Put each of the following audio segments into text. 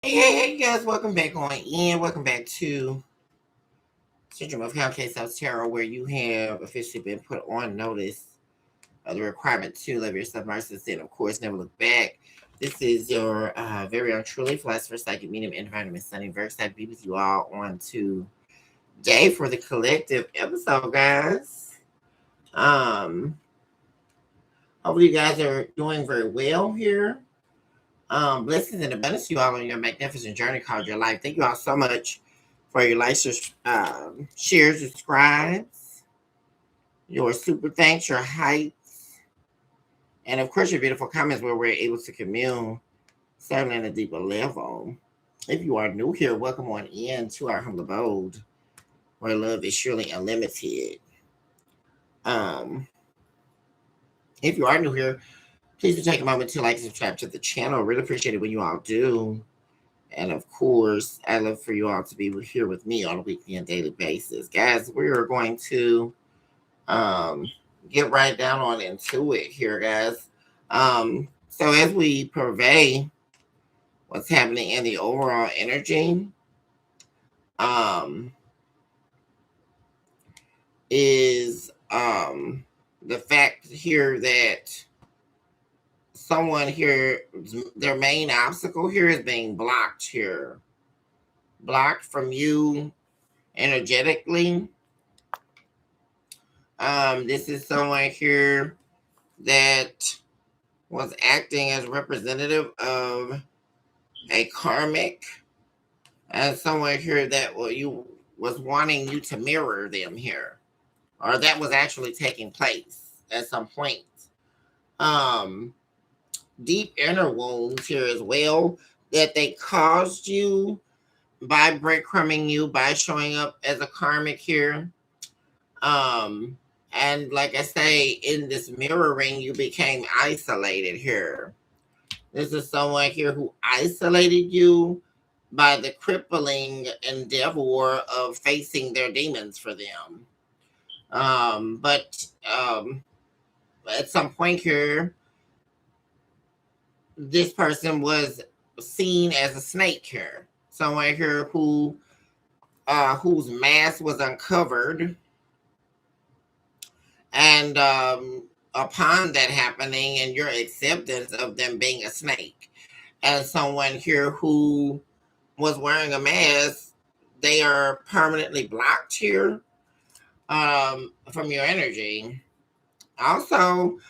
Hey, guys, welcome back on in. Welcome back to Syndrome of Hell Case of Terror, where you have officially been put on notice of the requirement to love yourself, mercy, and of course, never look back. This is your very own truly philosopher, psychic medium, environment, sunny verse. I be with you all on today for the collective episode, guys. Um, Hopefully, you guys are doing very well here. Blessings and abundance to you all on your magnificent journey called your life. Thank you all so much for your likes, your shares, subscribes, your super thanks, your heights, and of course your beautiful comments where we're able to commune, certainly on a deeper level. If you are new here, welcome on in to our humble abode, where love is surely unlimited. If you are new here, please do take a moment to like and subscribe to the channel. Really appreciate it when you all do. And of course, I love for you all to be here with me on a weekly and daily basis. Guys, we are going to get right down on into it here, guys. So as we purvey what's happening in the overall energy, is the fact here that someone here, their main obstacle here is being blocked here. Blocked from you energetically. This is someone here that was acting as representative of a karmic, and someone here that was wanting you to mirror them here, or that was actually taking place at some point. Deep inner wounds here as well that they caused you by breadcrumbing you, by showing up as a karmic here. And like I say, in this mirroring, you became isolated here. This is someone here who isolated you by the crippling endeavor of facing their demons for them. But at some point here, this person was seen as a snake here. Someone here whose mask was uncovered. And upon that happening and your acceptance of them being a snake, and someone here who was wearing a mask, they are permanently blocked here from your energy. Also,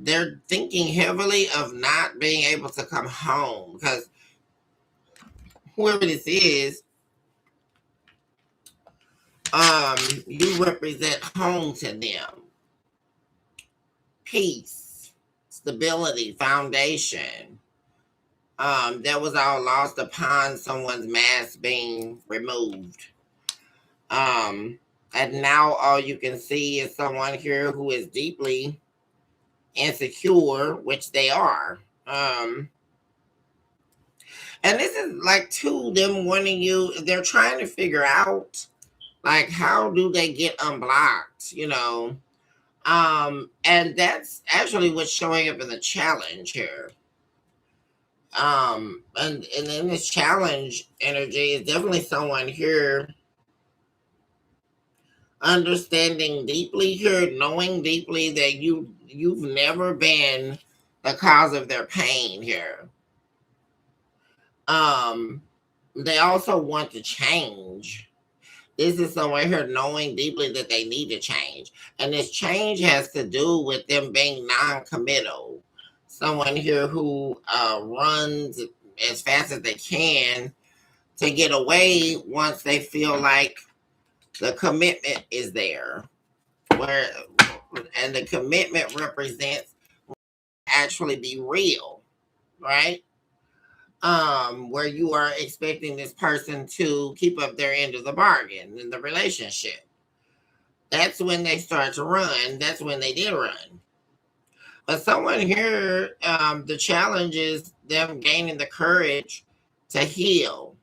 they're thinking heavily of not being able to come home, because whoever this is, you represent home to them. Peace, stability, foundation. That was all lost upon someone's mask being removed. And now all you can see is someone here who is deeply insecure, which they are. And this is like them wanting you, they're trying to figure out, like, how do they get unblocked, and that's actually what's showing up in the challenge here. And in this challenge energy is definitely someone here understanding deeply here, knowing deeply that you've never been the cause of their pain here. They also want to change. This is someone here knowing deeply that they need to change. And this change has to do with them being non-committal. Someone here who runs as fast as they can to get away once they feel like the commitment is there. And the commitment represents actually be real, right? Where you are expecting this person to keep up their end of the bargain in the relationship. That's when they start to run. That's when they did run. But someone here, the challenge is them gaining the courage to heal,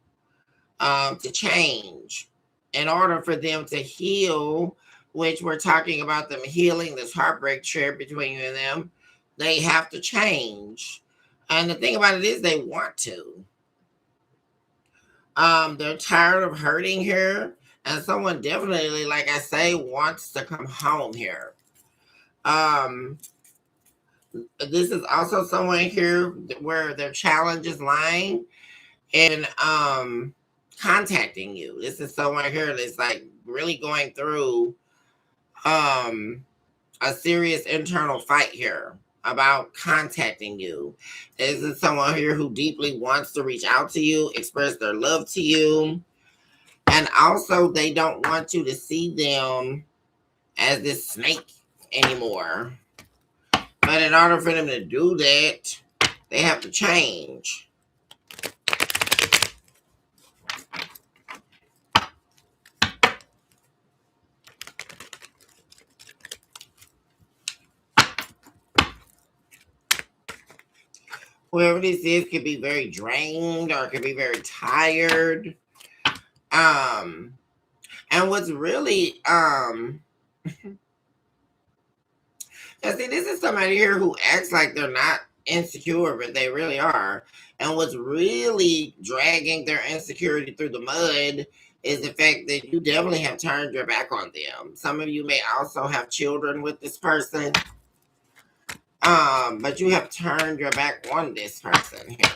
to change. In order for them to heal, which we're talking about them healing this heartbreak shared between you and them, they have to change. And the thing about it is they want to. They're tired of hurting here. And someone definitely, like I say, wants to come home here. This is also someone here where their challenge is lying and contacting you. This is someone here that's like really going through a serious internal fight here about contacting you. This is someone here who deeply wants to reach out to you, express their love to you, and also they don't want you to see them as this snake anymore. But in order for them to do that, they have to change. Whoever this is could be very drained or could be very tired. And what's really see, this is somebody here who acts like they're not insecure, but they really are. And what's really dragging their insecurity through the mud is the fact that you definitely have turned your back on them. Some of you may also have children with this person. But you have turned your back on this person here.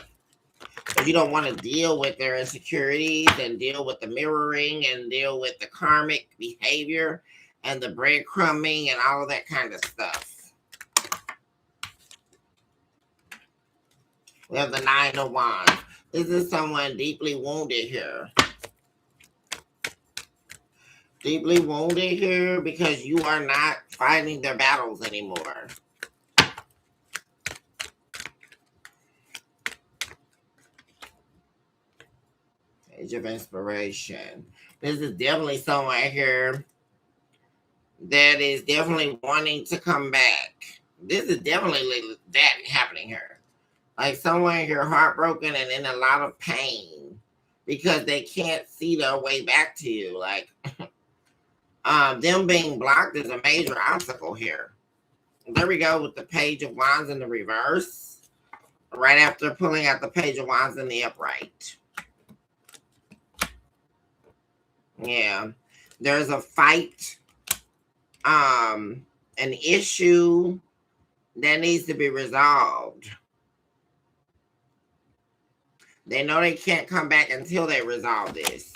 But you don't want to deal with their insecurities and deal with the mirroring and deal with the karmic behavior and the breadcrumbing and all of that kind of stuff. We have the 9 of Wands. This is someone deeply wounded here. Deeply wounded here because you are not fighting their battles anymore. Age of Inspiration. This is definitely someone here that is definitely wanting to come back. This is definitely that happening here. Like someone here heartbroken and in a lot of pain because they can't see their way back to you. Like them being blocked is a major obstacle here. There we go with the Page of Wands in the reverse. Right after pulling out the Page of Wands in the upright. Yeah. There's a fight. An issue that needs to be resolved. They know they can't come back until they resolve this.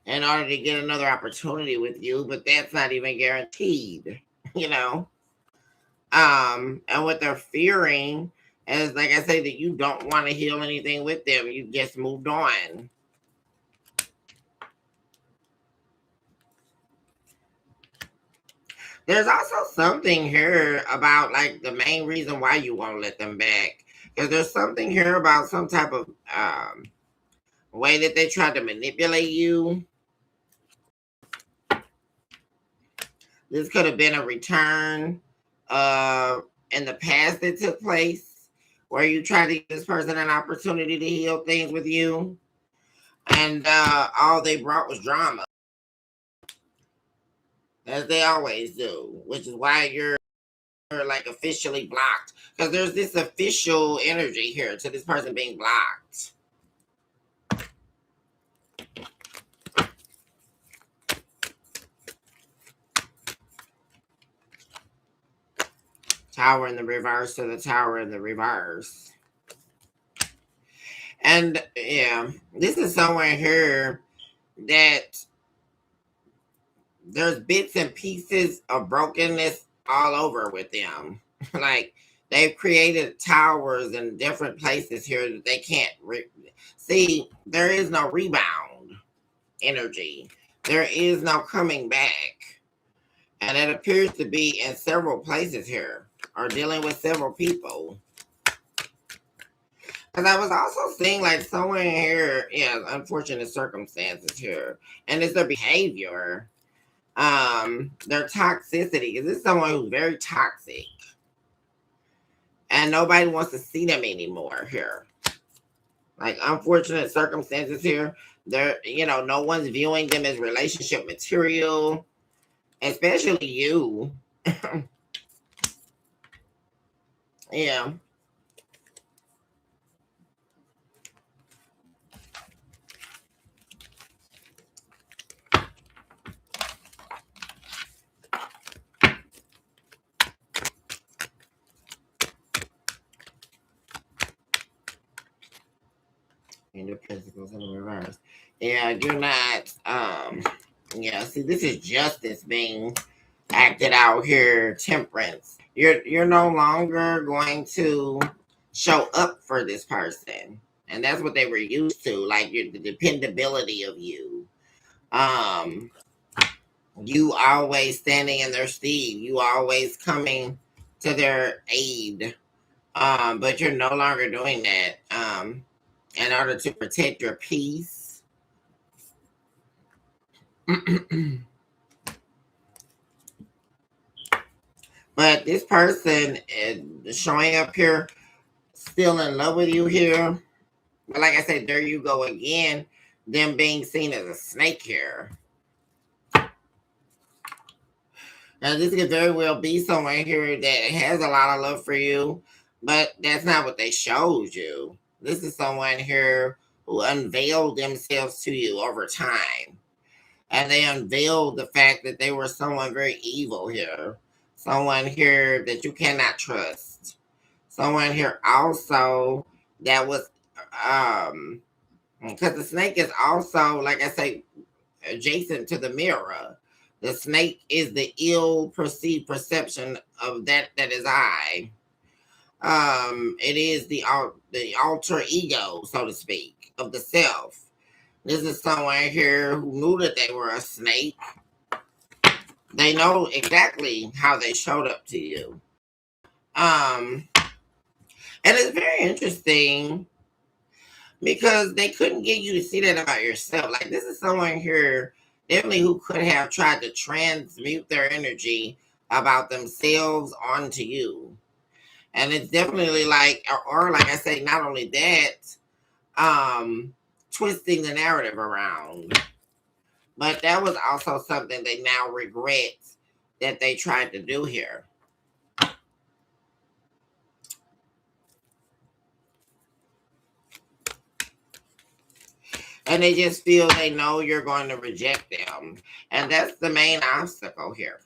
In order to get another opportunity with you, but that's not even guaranteed, you know. And what they're fearing is, like I say, that you don't want to heal anything with them. You just moved on. There's also something here about like the main reason why you won't let them back. Because there's something here about some type of way that they try to manipulate you. This could have been a return in the past that took place where you tried to give this person an opportunity to heal things with you. And all they brought was drama. As they always do, which is why you're like officially blocked. Because there's this official energy here to this person being blocked. Tower in the reverse to the Tower in the reverse. And yeah, this is somewhere here that there's bits and pieces of brokenness all over with them. Like they've created towers in different places here that they can't see. There is no rebound energy. There is no coming back. And it appears to be in several places here, or dealing with several people. Because I was also seeing like someone here, yeah, unfortunate circumstances here. And it's their behavior. Their toxicity. Because this is someone who's very toxic. And nobody wants to see them anymore here. Like unfortunate circumstances here. They're, you know, no one's viewing them as relationship material. Especially you. Yeah. Queen of Pentacles in the reverse. Yeah, you're not, yeah, see, this is justice being acted out here, Temperance. You're no longer going to show up for this person. And that's what they were used to, like the dependability of you. You always standing in their steed. You always coming to their aid. But you're no longer doing that. In order to protect your peace. But this person is showing up here, still in love with you here. But like I said, there you go again, them being seen as a snake here. Now, this could very well be someone here that has a lot of love for you, but that's not what they showed you. This is someone here who unveiled themselves to you over time. And they unveiled the fact that they were someone very evil here. Someone here that you cannot trust. Someone here also that was, because the snake is also, like I say, adjacent to the mirror. The snake is the ill-perceived perception of that is I. It is the alter ego, so to speak, of the self. This is someone here who knew that they were a snake. They know exactly how they showed up to you. And it's very interesting because they couldn't get you to see that about yourself. Like, this is someone here definitely who could have tried to transmute their energy about themselves onto you. And it's definitely like, or like I say, not only that, twisting the narrative around. But that was also something they now regret that they tried to do here. And they just feel they know you're going to reject them. And that's the main obstacle here.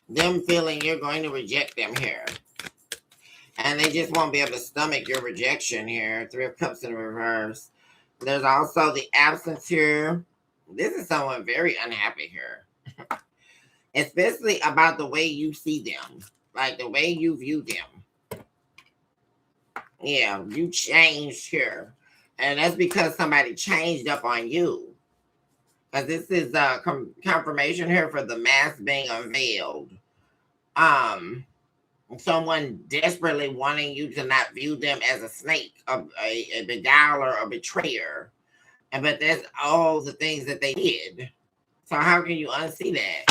Them feeling you're going to reject them here. And they just won't be able to stomach your rejection here. 3 of Cups in reverse. There's also the absence here. This is someone very unhappy here. Especially about the way you see them. Like the way you view them. Yeah, you changed here. And that's because somebody changed up on you. Because this is confirmation here for the mask being unveiled. Someone desperately wanting you to not view them as a snake, a beguiler, a betrayer. But that's all the things that they did. So how can you unsee that?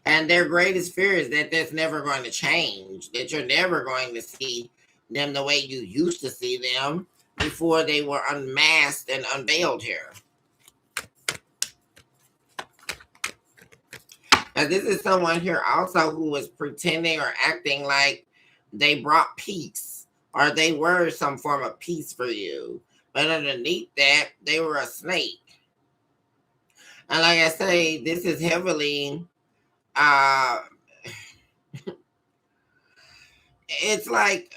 And their greatest fear is that that's never going to change. That you're never going to see them the way you used to see them before they were unmasked and unveiled here. Now, this is someone here also who was pretending or acting like they brought peace, or they were some form of peace for you. But underneath that, they were a snake. And like I say, this is heavily, it's like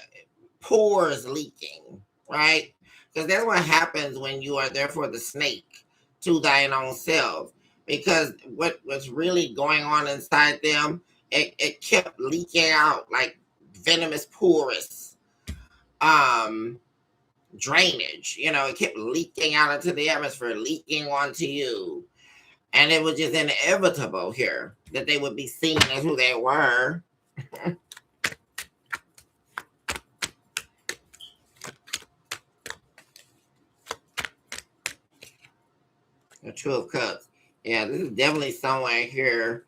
pores leaking, right? Because that's what happens when you are therefore the snake to thine own self. Because what was really going on inside them, it kept leaking out like venomous porous drainage. You know, it kept leaking out into the atmosphere, leaking onto you. And it was just inevitable here that they would be seen as who they were. The 2 of Cups. Yeah, this is definitely someone here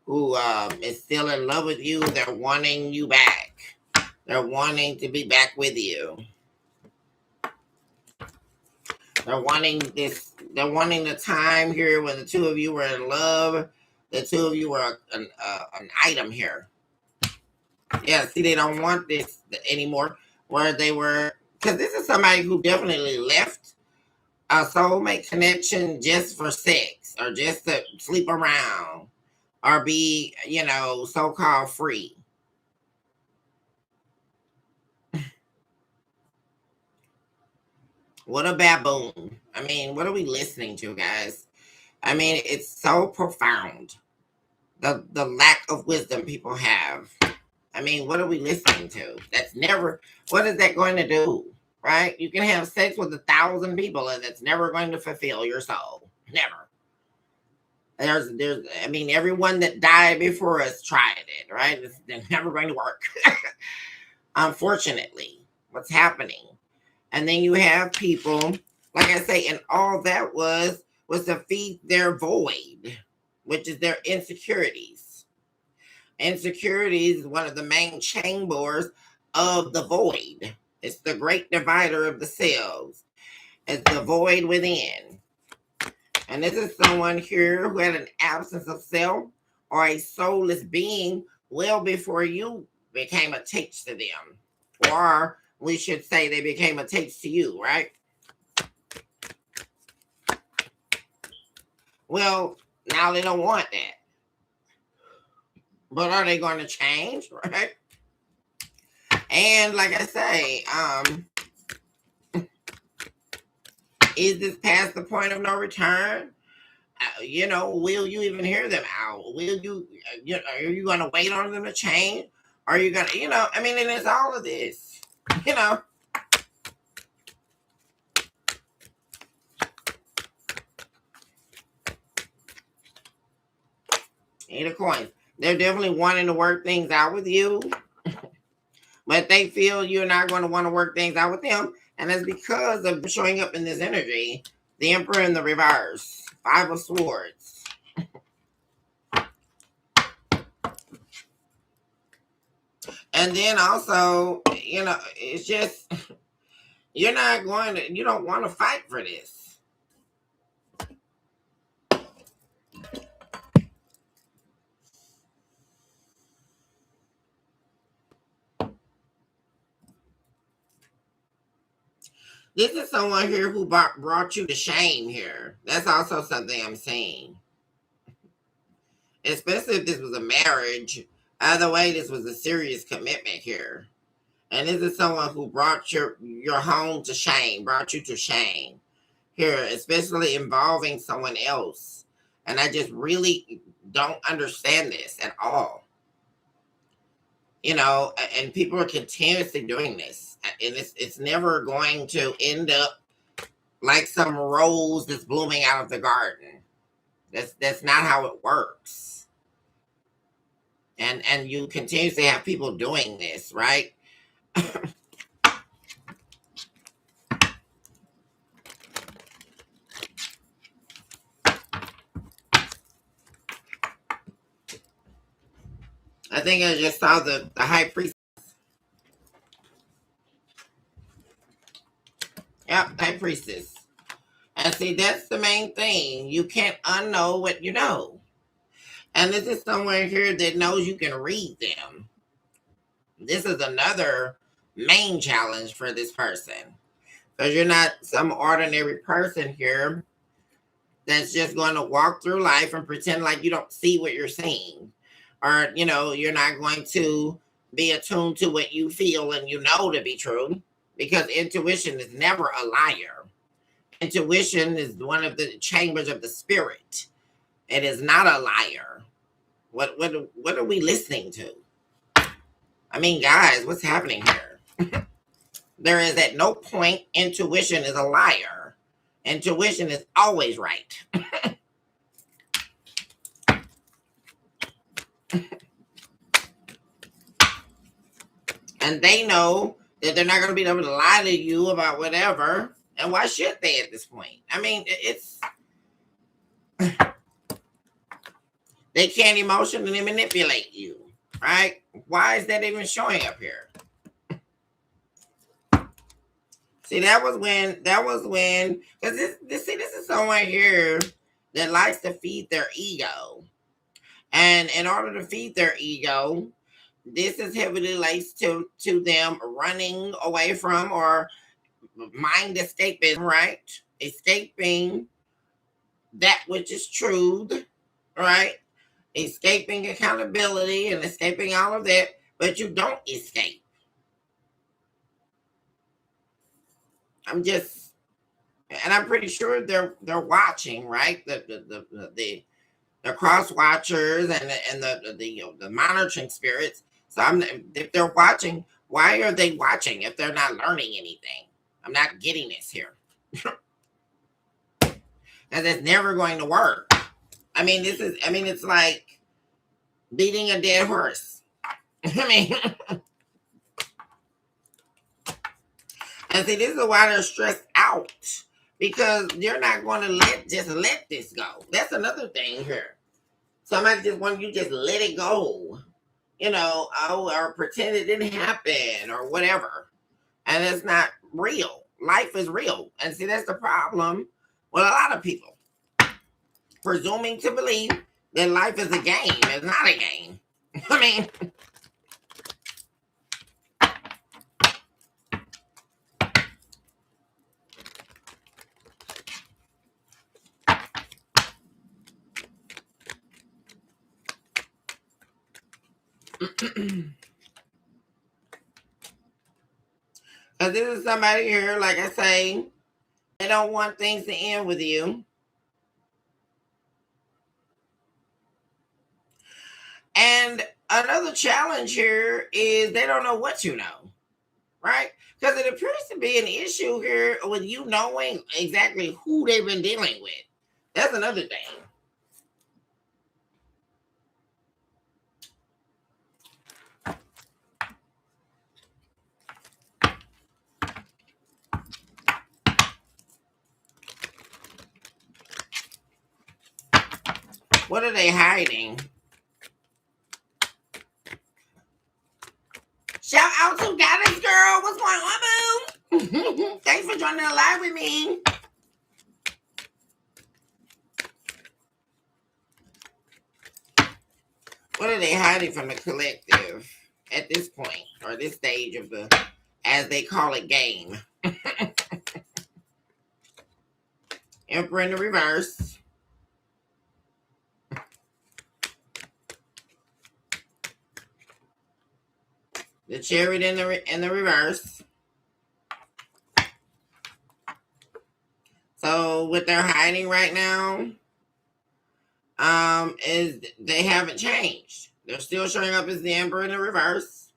who is still in love with you. They're wanting you back. They're wanting to be back with you. They're wanting this. They're wanting the time here when the 2 of you were in love. The 2 of you were an item here. Yeah, see, they don't want this anymore. Where they were, because this is somebody who definitely left a soulmate connection just for sex or just to sleep around or be, you know, so-called free. What a baboon. I mean, what are we listening to, guys? I mean, it's so profound. The lack of wisdom people have. I mean, what are we listening to? That's never, what is that going to do? Right? You can have sex with 1,000 people and it's never going to fulfill your soul. Never. I mean, everyone that died before us tried it, right? It's never going to work. Unfortunately, what's happening. And then you have people, like I say, and all that was to feed their void, which is their insecurities. Insecurities is one of the main chambers of the void. It's the great divider of the cells. It's the void within. And this is someone here who had an absence of self or a soulless being well before you became attached to them. Or we should say they became attached to you, right? Well, now they don't want that. But are they going to change, right? And like I say, is this past the point of no return? You know, will you even hear them out? Will you, are you going to wait on them to change? Are you going to, I mean, and it's all of this, Eight of coins. They're definitely wanting to work things out with you, but they feel you're not going to want to work things out with them. And that's because of showing up in this energy. The Emperor in the reverse. Five of Swords. And then also, it's just, you don't want to fight for this. This is someone here who brought you to shame here. That's also something I'm seeing. Especially if this was a marriage. Either way, this was a serious commitment here. And this is someone who brought your home to shame, brought you to shame here, especially involving someone else. And I just really don't understand this at all. And people are continuously doing this. And it's never going to end up like some rose that's blooming out of the garden. That's not how it works. And you continuously have people doing this, right? I think I just saw the high priest. Yep, high priestess. And see, that's the main thing. You can't unknow what you know. And this is someone here that knows you can read them. This is another main challenge for this person. Because you're not some ordinary person here that's just going to walk through life and pretend like you don't see what you're seeing. Or, you're not going to be attuned to what you feel and you know to be true. Because intuition is never a liar. Intuition is one of the chambers of the spirit. It is not a liar. What are we listening to? I mean, guys, what's happening here? There is at no point intuition is a liar. Intuition is always right. And they know that they're not going to be able to lie to you about whatever. And why should they at this point? I mean, they can't emotionally manipulate you, right? Why is that even showing up here? See, that was when, because this is someone here that likes to feed their ego. And in order to feed their ego, this is heavily laced to them running away from or mind escaping, right? Escaping that which is truth, right? Escaping accountability and escaping all of that, but you don't escape. I'm just And I'm pretty sure they're watching, right? The cross watchers and the monitoring spirits. So if they're watching, why are they watching if they're not learning anything? I'm not getting this here. And it's never going to work. I mean, it's like beating a dead horse. I mean, and see, this is why they're stressed out, because you're not going to just let this go. That's another thing here. Somebody just want you to just let it go, or pretend it didn't happen or whatever. And it's not real. Life is real. And see, that's the problem with a lot of people. Presuming to believe that life is a game. It's not a game. I mean, because this is somebody here, like I say, they don't want things to end with you. And another challenge here is they don't know what you know, right? Because it appears to be an issue here with you knowing exactly who they've been dealing with. That's another thing. What are they hiding? Shout out to Goddess Girl. What's going on, boo? Thanks for joining the live with me. What are they hiding from the collective at this point, or this stage of the, as they call it, game? Emperor in the reverse. The Chariot in the reverse. So what they're hiding right now, is they haven't changed. They're still showing up as the Emperor in the reverse.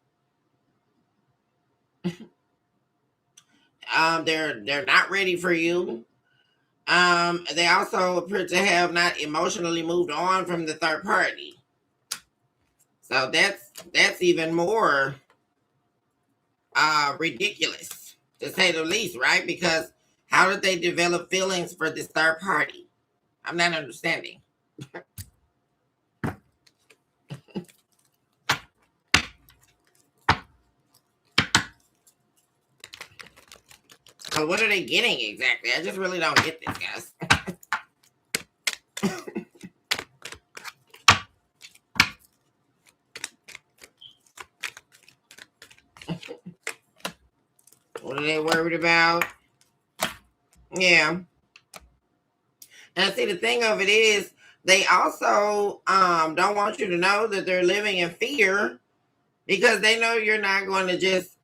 They're not ready for you. They also appear to have not emotionally moved on from the third party. So that's even more ridiculous, to say the least, right? Because how did they develop feelings for this third party? I'm not understanding. So what are they getting exactly? I just really don't get this, guys. What are they worried about? Yeah. And see, the thing of it is, they also don't want you to know that they're living in fear, because they know you're not going to just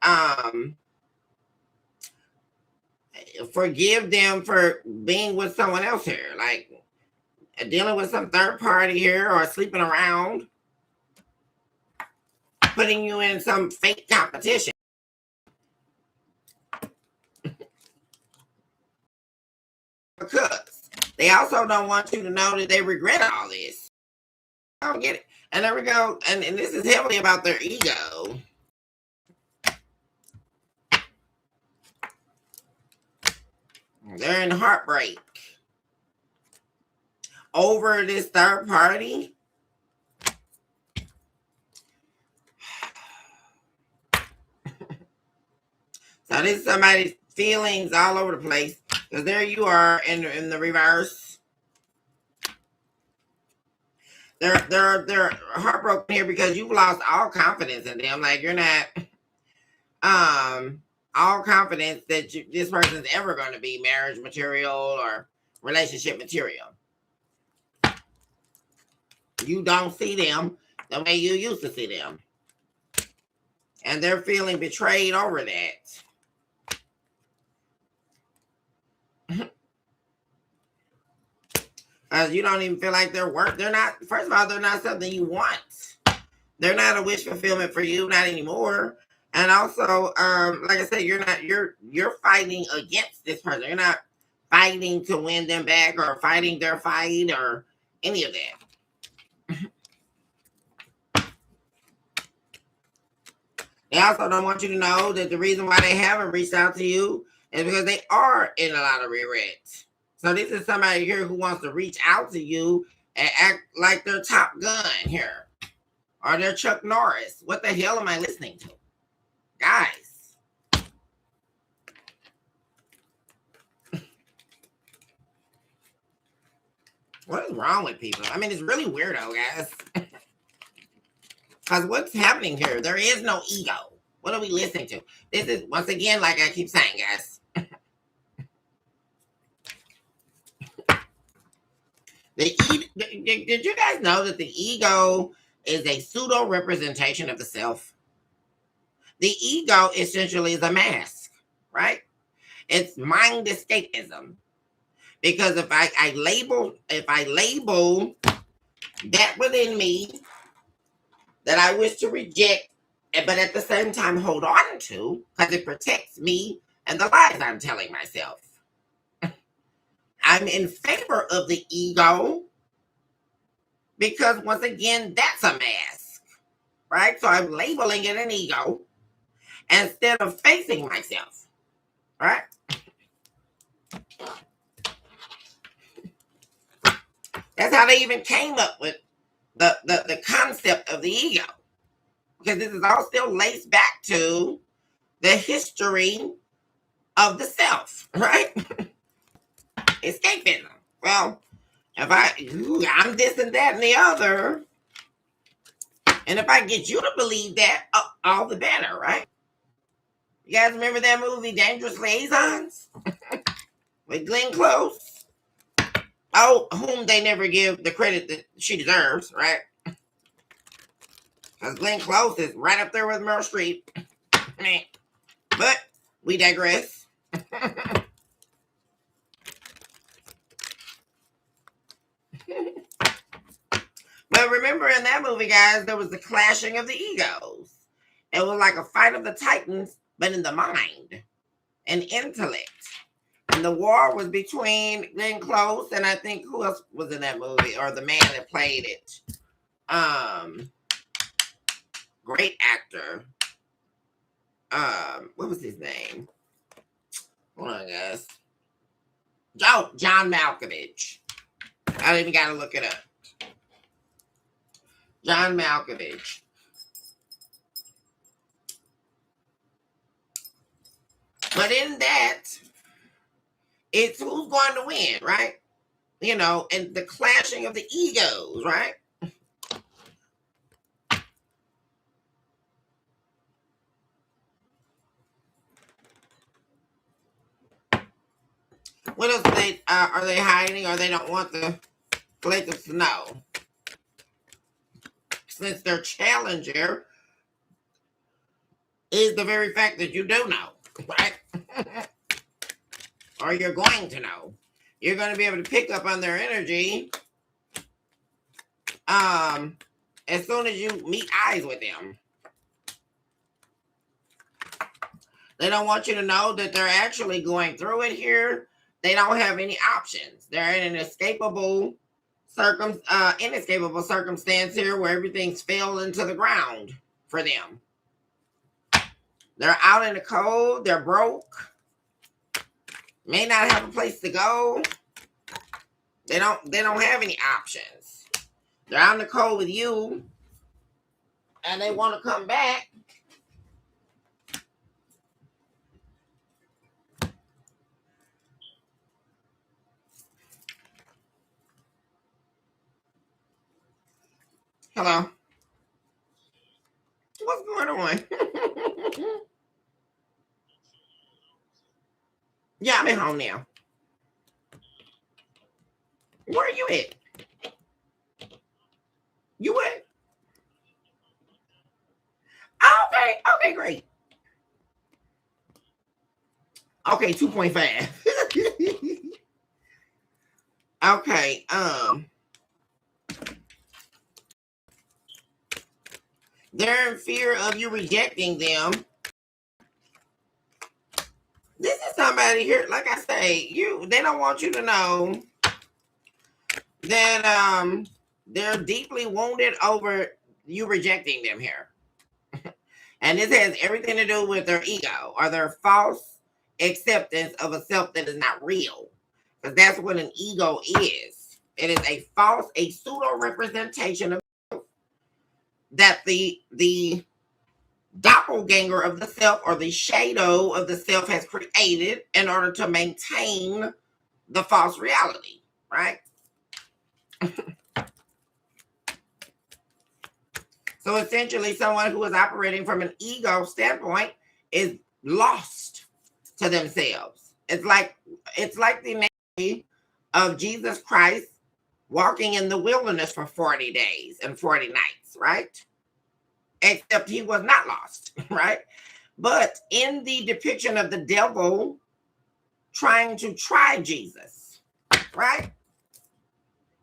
forgive them for being with someone else here, like dealing with some third party here, or sleeping around, putting you in some fake competition. Because they also don't want you to know that they regret all this. I don't get it. And there we go. And this is heavily about their ego. They're in heartbreak over this third party. So this is somebody's feelings all over the place. Because there you are in the reverse. They're heartbroken here because you've lost all confidence in them. Like, you're not all confidence that this person's ever going to be marriage material or relationship material. You don't see them the way you used to see them. And they're feeling betrayed over that. You don't even feel like they're worth. They're not. First of all, they're not something you want. They're not a wish fulfillment for you, not anymore. And also, like I said, you're fighting against this person. You're not fighting to win them back or fighting their fight or any of that. They also don't want you to know that the reason why they haven't reached out to you is because they are in a lot of regret. So this is somebody here who wants to reach out to you and act like they're Top Gun here. Or they're Chuck Norris. What the hell am I listening to? Guys. What is wrong with people? I mean, it's really weirdo, guys. Because what's happening here? There is no ego. What are we listening to? This is, once again, like I keep saying, guys. Did you guys know that the ego is a pseudo representation of the self? The ego essentially is a mask, right? It's mind escapism. Because if I label that within me that I wish to reject, but at the same time hold on to, because it protects me and the lies I'm telling myself. I'm in favor of the ego because, once again, that's a mask, right? So I'm labeling it an ego instead of facing myself, right? That's how they even came up with the concept of the ego, because this is all still laced back to the history of the self, right? Escapism. Well, if I'm this and that and the other, and if I get you to believe that, all the better, right? You guys remember that movie, Dangerous Liaisons? With Glenn Close? Oh, whom they never give the credit that she deserves, right? Because Glenn Close is right up there with Meryl Streep. But we digress. But remember, in that movie, guys, there was the clashing of the egos. It was like a fight of the titans, but in the mind and intellect. And the war was between Glenn Close and I think who else was in that movie, or the man that played it. Great actor. What was his name? Hold on, guys. John Malkovich. I don't even gotta look it up. John Malkovich. But in that, it's who's going to win, right? You know, and the clashing of the egos, right? What else are they hiding, or they don't want the collectors to know? Since their challenger is the very fact that you do know, right? Or you're going to know. You're going to be able to pick up on their energy as soon as you meet eyes with them. They don't want you to know that they're actually going through it here. They don't have any options. They're in an inescapable circumstance here where everything's fell into the ground for them. They're out in the cold. They're broke. May not have a place to go. They don't have any options. They're out in the cold with you, and they want to come back. Hello. What's going on? Yeah, I'm at home now. Where are you at? You what? Okay, okay, great. Okay, 2.5. Okay. They're in fear of you rejecting them. This is somebody here, like I say, they don't want you to know that they're deeply wounded over you rejecting them here. And this has everything to do with their ego or their false acceptance of a self that is not real. Because that's what an ego is. It is a false, a pseudo representation of that the doppelganger of the self or the shadow of the self has created in order to maintain the false reality, right? So essentially, someone who is operating from an ego standpoint is lost to themselves. It's like the analogy of Jesus Christ walking in the wilderness for 40 days and 40 nights, right? Except he was not lost, right? But in the depiction of the devil trying to try Jesus, right?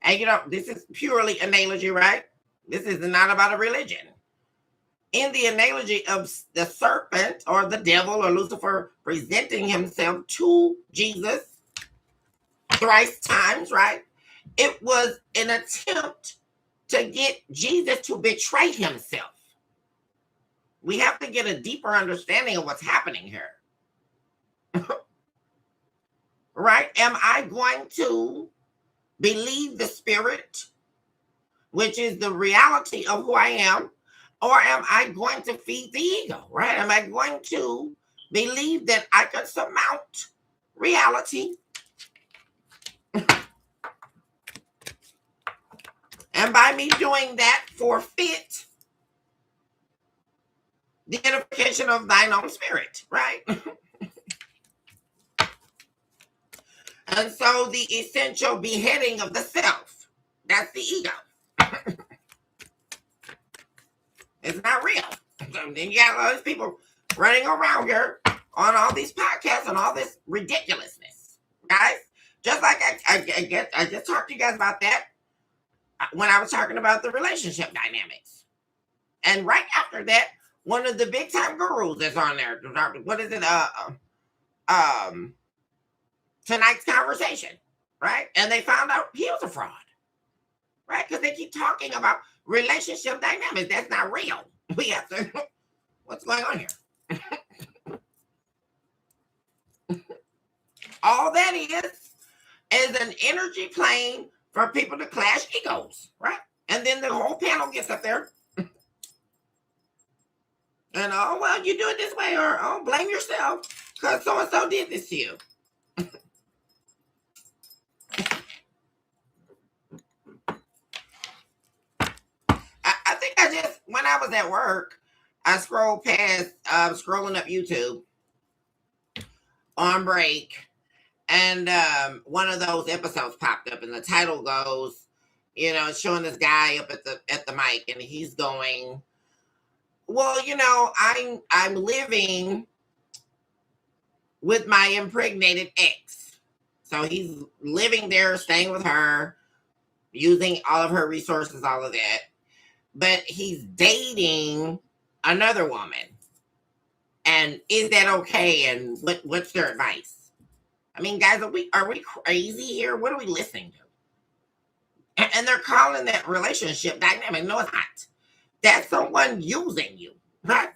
And this is purely analogy, right? This is not about a religion. In the analogy of the serpent or the devil or Lucifer presenting himself to Jesus thrice times, right? It was an attempt to get Jesus to betray himself. We have to get a deeper understanding of what's happening here. Right? Am I going to believe the spirit, which is the reality of who I am, or am I going to feed the ego, right? Am I going to believe that I can surmount reality? And by me doing that, forfeit the edification of thine own spirit, right? And so the essential beheading of the self, that's the ego. It's not real. So then you got all these people running around here on all these podcasts and all this ridiculousness, guys. Just like I just talked to you guys about that when I was talking about the relationship dynamics. And right after that, one of the big time gurus that's on there, what is it? Tonight's Conversation, right? And they found out he was a fraud, right? Because they keep talking about relationship dynamics. That's not real. We have to, what's going on here? All that is an energy plane for people to clash egos, right? And then the whole panel gets up there and, oh, well, you do it this way, or, oh, blame yourself because so-and-so did this to you. I think when I was at work, I scrolled past, scrolling up YouTube on break, and one of those episodes popped up, and the title goes, showing this guy up at the mic, and he's going, well, I'm living with my impregnated ex. So he's living there, staying with her, using all of her resources, all of that. But he's dating another woman. And is that okay? And what's their advice? I mean, guys, are we crazy here? What are we listening to? And they're calling that relationship dynamic. No, it's not. That's someone using you, right?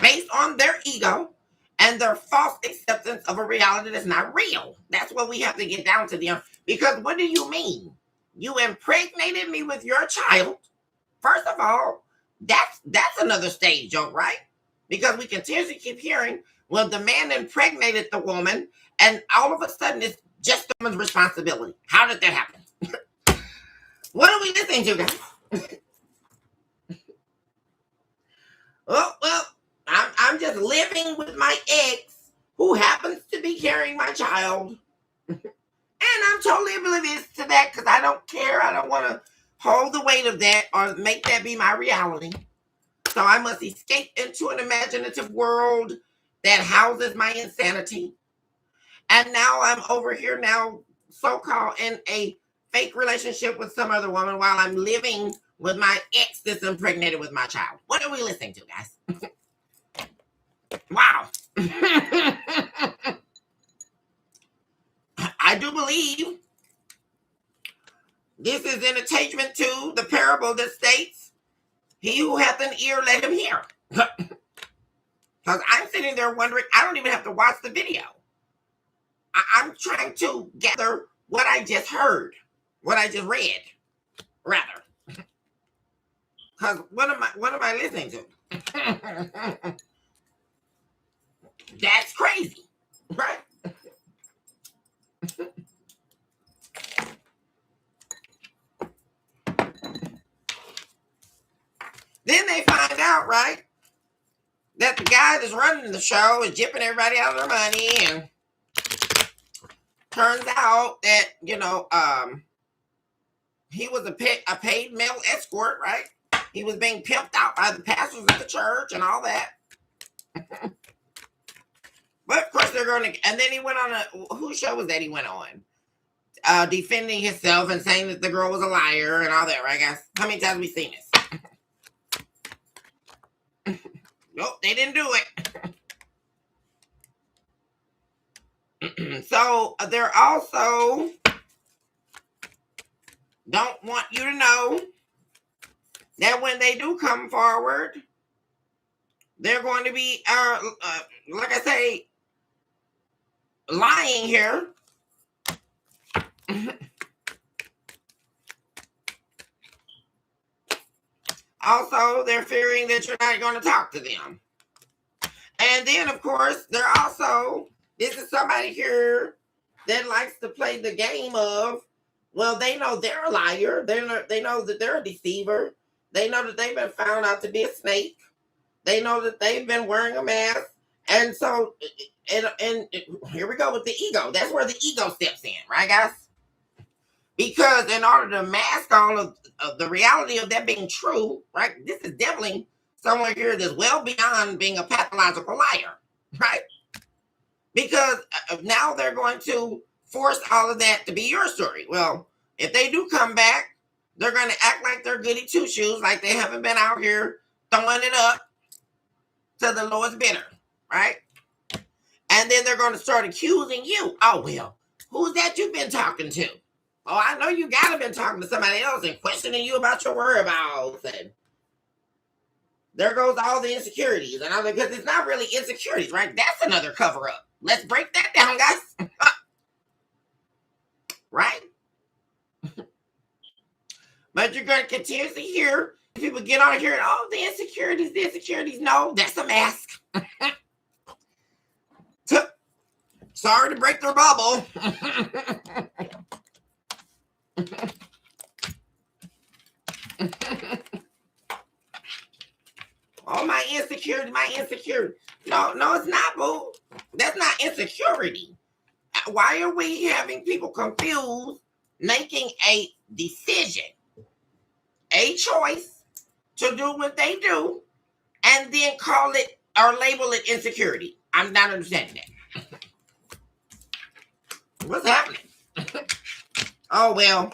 Based on their ego and their false acceptance of a reality that's not real. That's what we have to get down to them. Because what do you mean? You impregnated me with your child. First of all, that's another stage joke, right? Because we continuously keep hearing, well, the man impregnated the woman, and all of a sudden it's just the woman's responsibility. How did that happen? What are we listening to, guys? Well, I'm just living with my ex who happens to be carrying my child. And I'm totally oblivious to that because I don't care. I don't want to hold the weight of that or make that be my reality. So I must escape into an imaginative world that houses my insanity. And now I'm over here now so-called in a fake relationship with some other woman while I'm living with my ex that's impregnated with my child. What are we listening to, guys? Wow. I do believe this is an attachment to the parable that states, he who hath an ear, let him hear. Because I'm sitting there wondering, I don't even have to watch the video. I'm trying to gather what I just heard, what I just read, rather. Because what am I listening to? That's crazy, right? Then they find out, right, that the guy that's running the show is jipping everybody out of their money, and turns out that, he was a paid male escort, right? He was being pimped out by the pastors of the church and all that. But of course they're going to, and then he went on whose show was that he went on? Defending himself and saying that the girl was a liar and all that, right, guys? How many times have we seen this? Nope, they didn't do it. So they're also don't want you to know that when they do come forward, they're going to be, like I say, lying here. Also, they're fearing that you're not going to talk to them. And then, of course, they're also, this is somebody here that likes to play the game of, well, they know they're a liar. They know that they're a deceiver. They know that they've been found out to be a snake. They know that they've been wearing a mask. And so, and here we go with the ego. That's where the ego steps in, right, guys? Because in order to mask all of the reality of that being true, right, this is definitely someone here that's well beyond being a pathological liar, right? Because now they're going to force all of that to be your story. Well, if they do come back, they're going to act like they're goody two-shoes, like they haven't been out here throwing it up to the lowest bidder, right? And then they're going to start accusing you. Oh, well, who's that you've been talking to? Oh, I know you got to been talking to somebody else and questioning you about your whereabouts. And there goes all the insecurities. And because it's not really insecurities, right? That's another cover-up. Let's break that down, guys. Right? But you're going to continuously hear people get on here and, oh, the insecurities. No, that's a mask. Sorry to break their bubble. Oh, my insecurity. No, it's not, boo. That's not insecurity. Why are we having people confused making a decision, a choice to do what they do, and then call it or label it insecurity? I'm not understanding that. What's happening? Oh, well,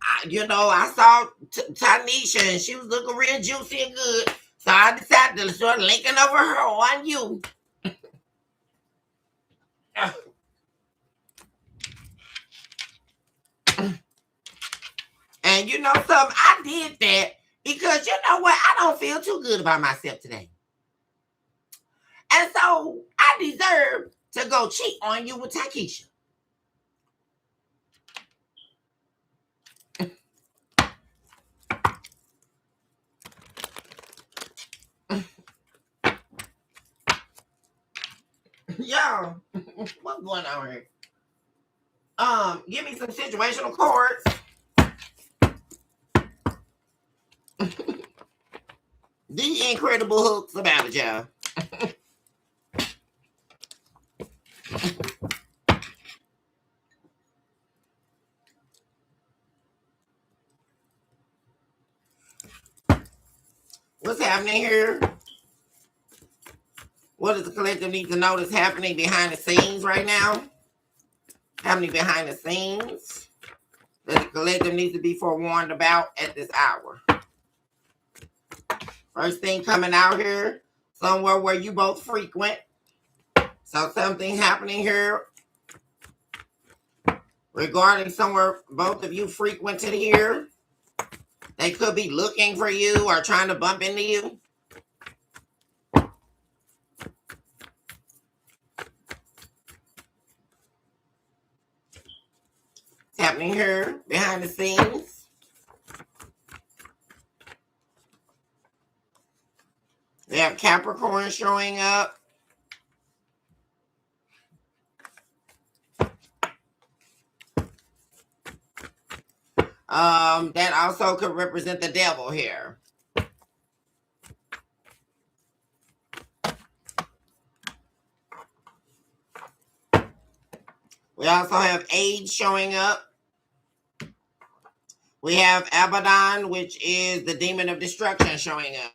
I saw Tanisha and she was looking real juicy and good. So I decided to start linking over her on you. And you know something? I did that because you know what? I don't feel too good about myself today. And so I deserve to go cheat on you with Takesha. Yo, what's going on here? Give me some situational chords. The incredible hooks about it, y'all. What's happening here? What does the collective need to know that's happening behind the scenes right now? happening behind the scenes that the collective needs to be forewarned about at this hour. First thing coming out here, somewhere where you both frequent. So something happening here regarding somewhere both of you frequented here. They could be looking for you or trying to bump into you. It's happening here behind the scenes. We have Capricorn showing up. That also could represent the devil here. We also have age showing up. We have Abaddon, which is the demon of destruction, showing up.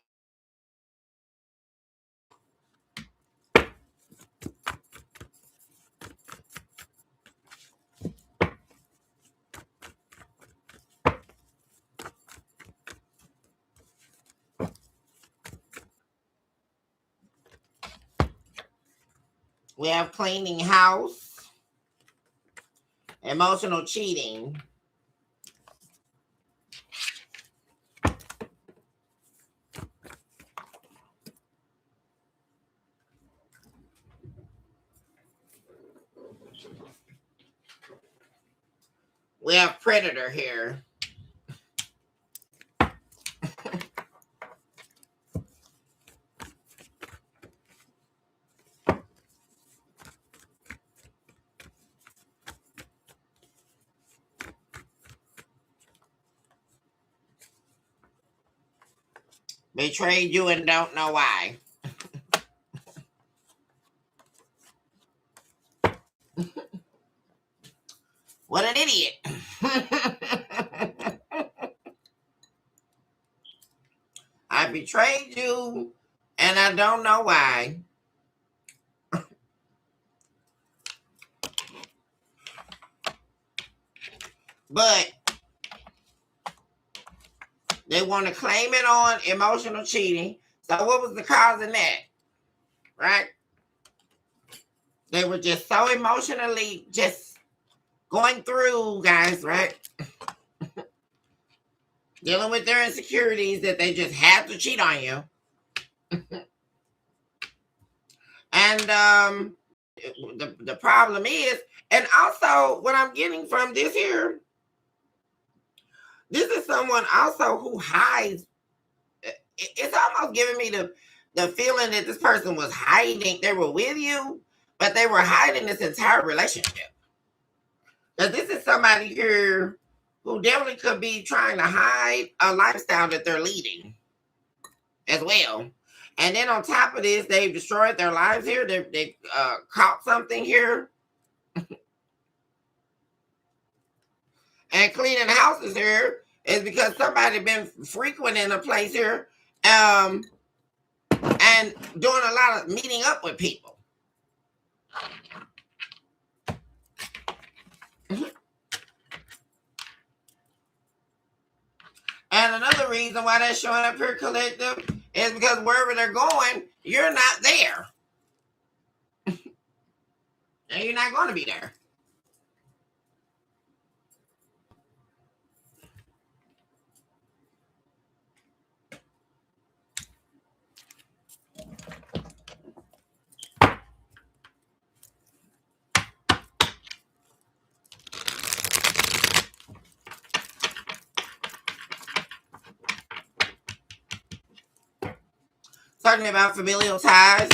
We have cleaning house, emotional cheating. We have predator here. Betrayed you and don't know why. What an idiot. I betrayed you and I don't know why. But they want to claim it on emotional cheating. So what was the cause of that? Right? They were just so emotionally just going through, guys, right? Dealing with their insecurities that they just had to cheat on you. And the problem is, and also what I'm getting from this here, this is someone also who hides. It's almost giving me the feeling that this person was hiding. They were with you, but they were hiding this entire relationship. Because this is somebody here who definitely could be trying to hide a lifestyle that they're leading as well. And then on top of this, they've destroyed their lives here. They caught something here. And cleaning houses here is because somebody been frequenting a place here and doing a lot of meeting up with people. And another reason why they're showing up here, collective, is because wherever they're going, you're not there. And you're not going to be there. Talking about familial ties.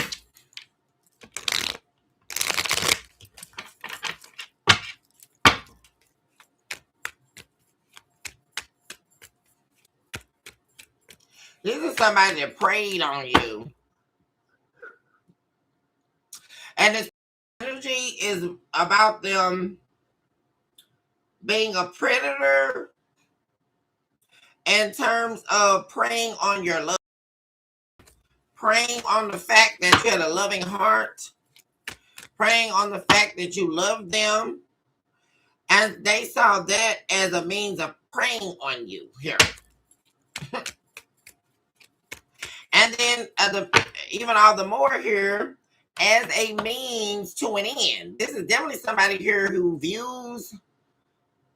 This is somebody that preyed on you. And this energy is about them being a predator in terms of preying on your love. Preying on the fact that you had a loving heart. Preying on the fact that you loved them. And they saw that as a means of preying on you here. And then even all the more here as a means to an end. This is definitely somebody here who views,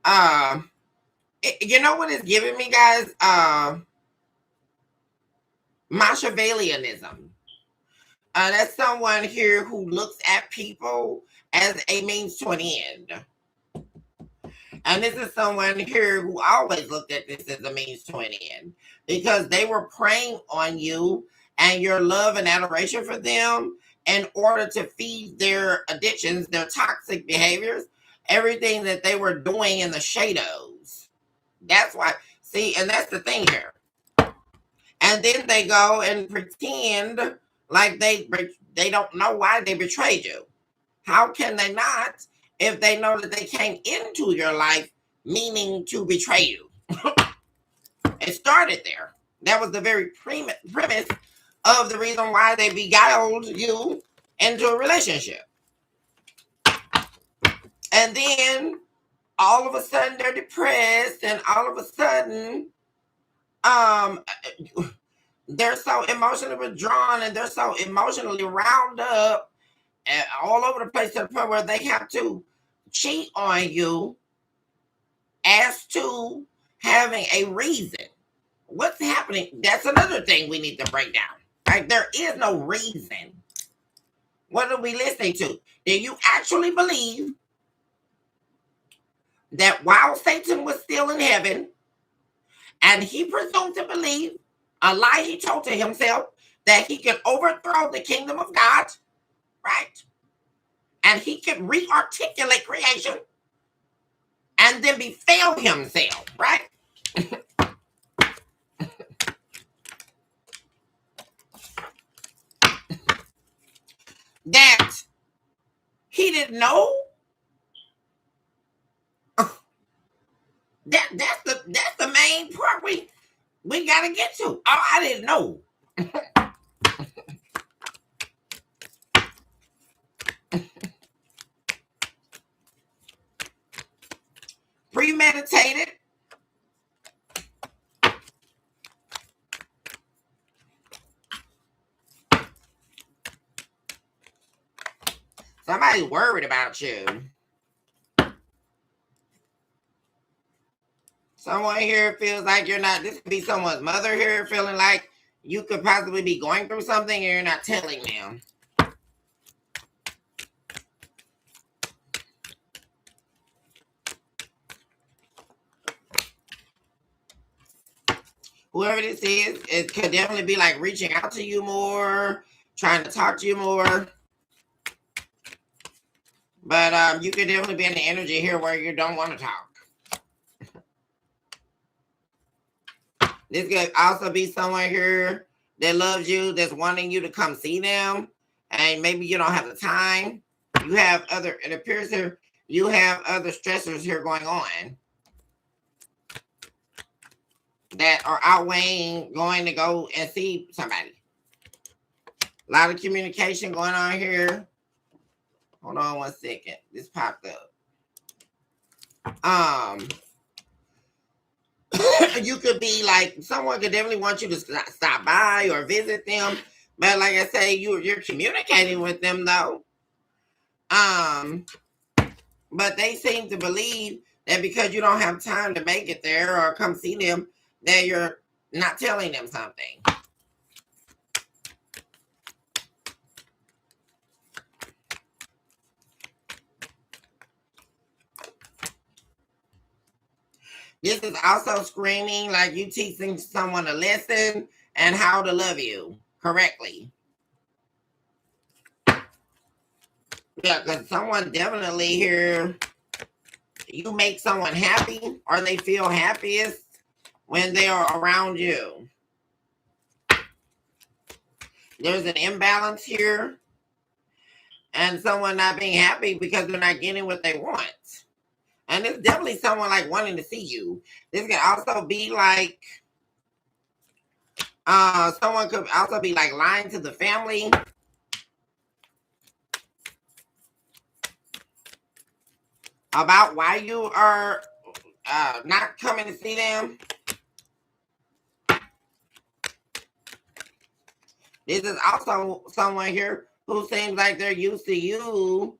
you know what it's giving me, guys? Machiavellianism. That's someone here who looks at people as a means to an end. And this is someone here who always looked at this as a means to an end, because they were preying on you and your love and adoration for them in order to feed their addictions, their toxic behaviors, everything that they were doing in the shadows. That's why, see, and that's the thing here. And then they go and pretend like they don't know why they betrayed you. How can they not if they know that they came into your life meaning to betray you? It started there. That was the very premise of the reason why they beguiled you into a relationship. And then all of a sudden they're depressed, and all of a sudden they're so emotionally withdrawn, and they're so emotionally wound up and all over the place to the point where they have to cheat on you as to having a reason. What's happening? That's another thing we need to break down. Right? There is no reason. What are we listening to? Do you actually believe that while Satan was still in heaven, and he presumed to believe a lie he told to himself, that he could overthrow the kingdom of God, right? And he could re-articulate creation and then befail himself, right? That he didn't know. That's the main part we gotta get to. Oh, I didn't know. Premeditated. Somebody's worried about you. Someone here feels like you're not, this could be someone's mother here feeling like you could possibly be going through something and you're not telling them. Whoever this is, it could definitely be like reaching out to you more, trying to talk to you more. But you could definitely be in the energy here where you don't want to talk. This could also be someone here that loves you, that's wanting you to come see them, and maybe you don't have the time. You have other, it appears here, you have other stressors here going on that are outweighing going to go and see somebody. A lot of communication going on here. Hold on one second. This popped up. You could be like, someone could definitely want you to stop by or visit them. But like I say, you're communicating with them though. But they seem to believe that because you don't have time to make it there or come see them, that you're not telling them something. This is also screaming like you teaching someone a lesson and how to love you correctly. Yeah, because someone definitely here, you make someone happy or they feel happiest when they are around you. There's an imbalance here and someone not being happy because they're not getting what they want. And it's definitely someone like wanting to see you. This can also be like, someone could also be like lying to the family. about why you are not coming to see them. This is also someone here who seems like they're used to you,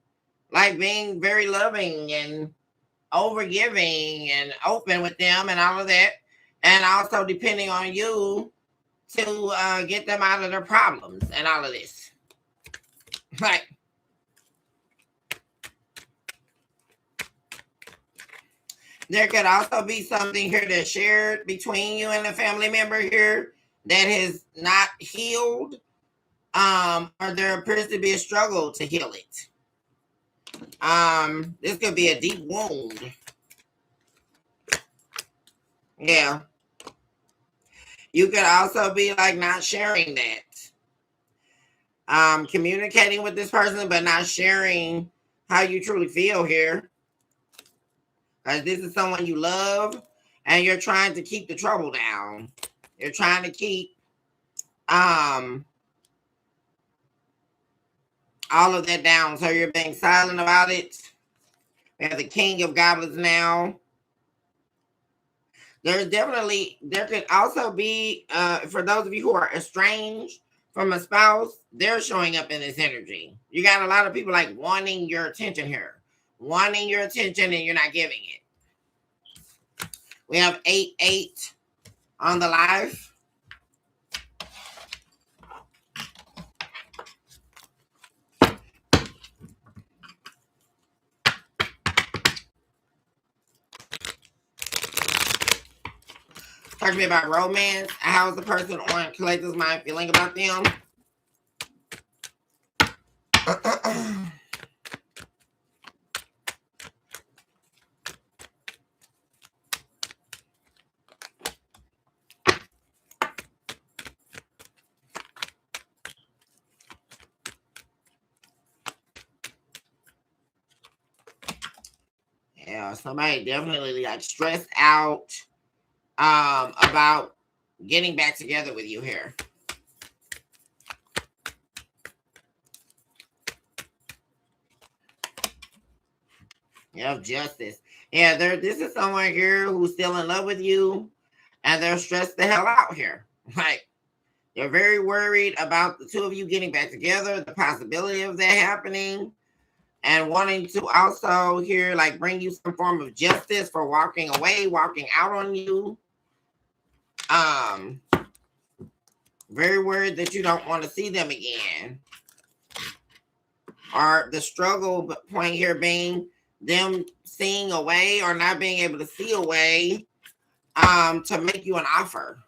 like being very loving and overgiving and open with them and all of that. And also depending on you to get them out of their problems and all of this. Like, there could also be something here that's shared between you and a family member here that has not healed, or there appears to be a struggle to heal it. This could be a deep wound. Yeah. You could also be like not sharing that. Communicating with this person, but not sharing how you truly feel here. Because this is someone you love, and you're trying to keep the trouble down. You're trying to keep all of that down. So you're being silent about it. We have the King of Goblins now. There could also be, for those of you who are estranged from a spouse, they're showing up in this energy. You got a lot of people like wanting your attention here. Wanting your attention and you're not giving it. We have 8-8 on the live. Talk to me about romance. How is the person on Collector's Mind feeling about them? Yeah, somebody definitely like stressed out about getting back together with you here. Yeah, justice. Yeah, this is someone here who's still in love with you, and they're stressed the hell out here. Like, they're very worried about the two of you getting back together, the possibility of that happening, and wanting to also here like bring you some form of justice for walking away, walking out on you. Very worried that you don't want to see them again. Or the struggle point here being them seeing a way or not being able to see a way to make you an offer.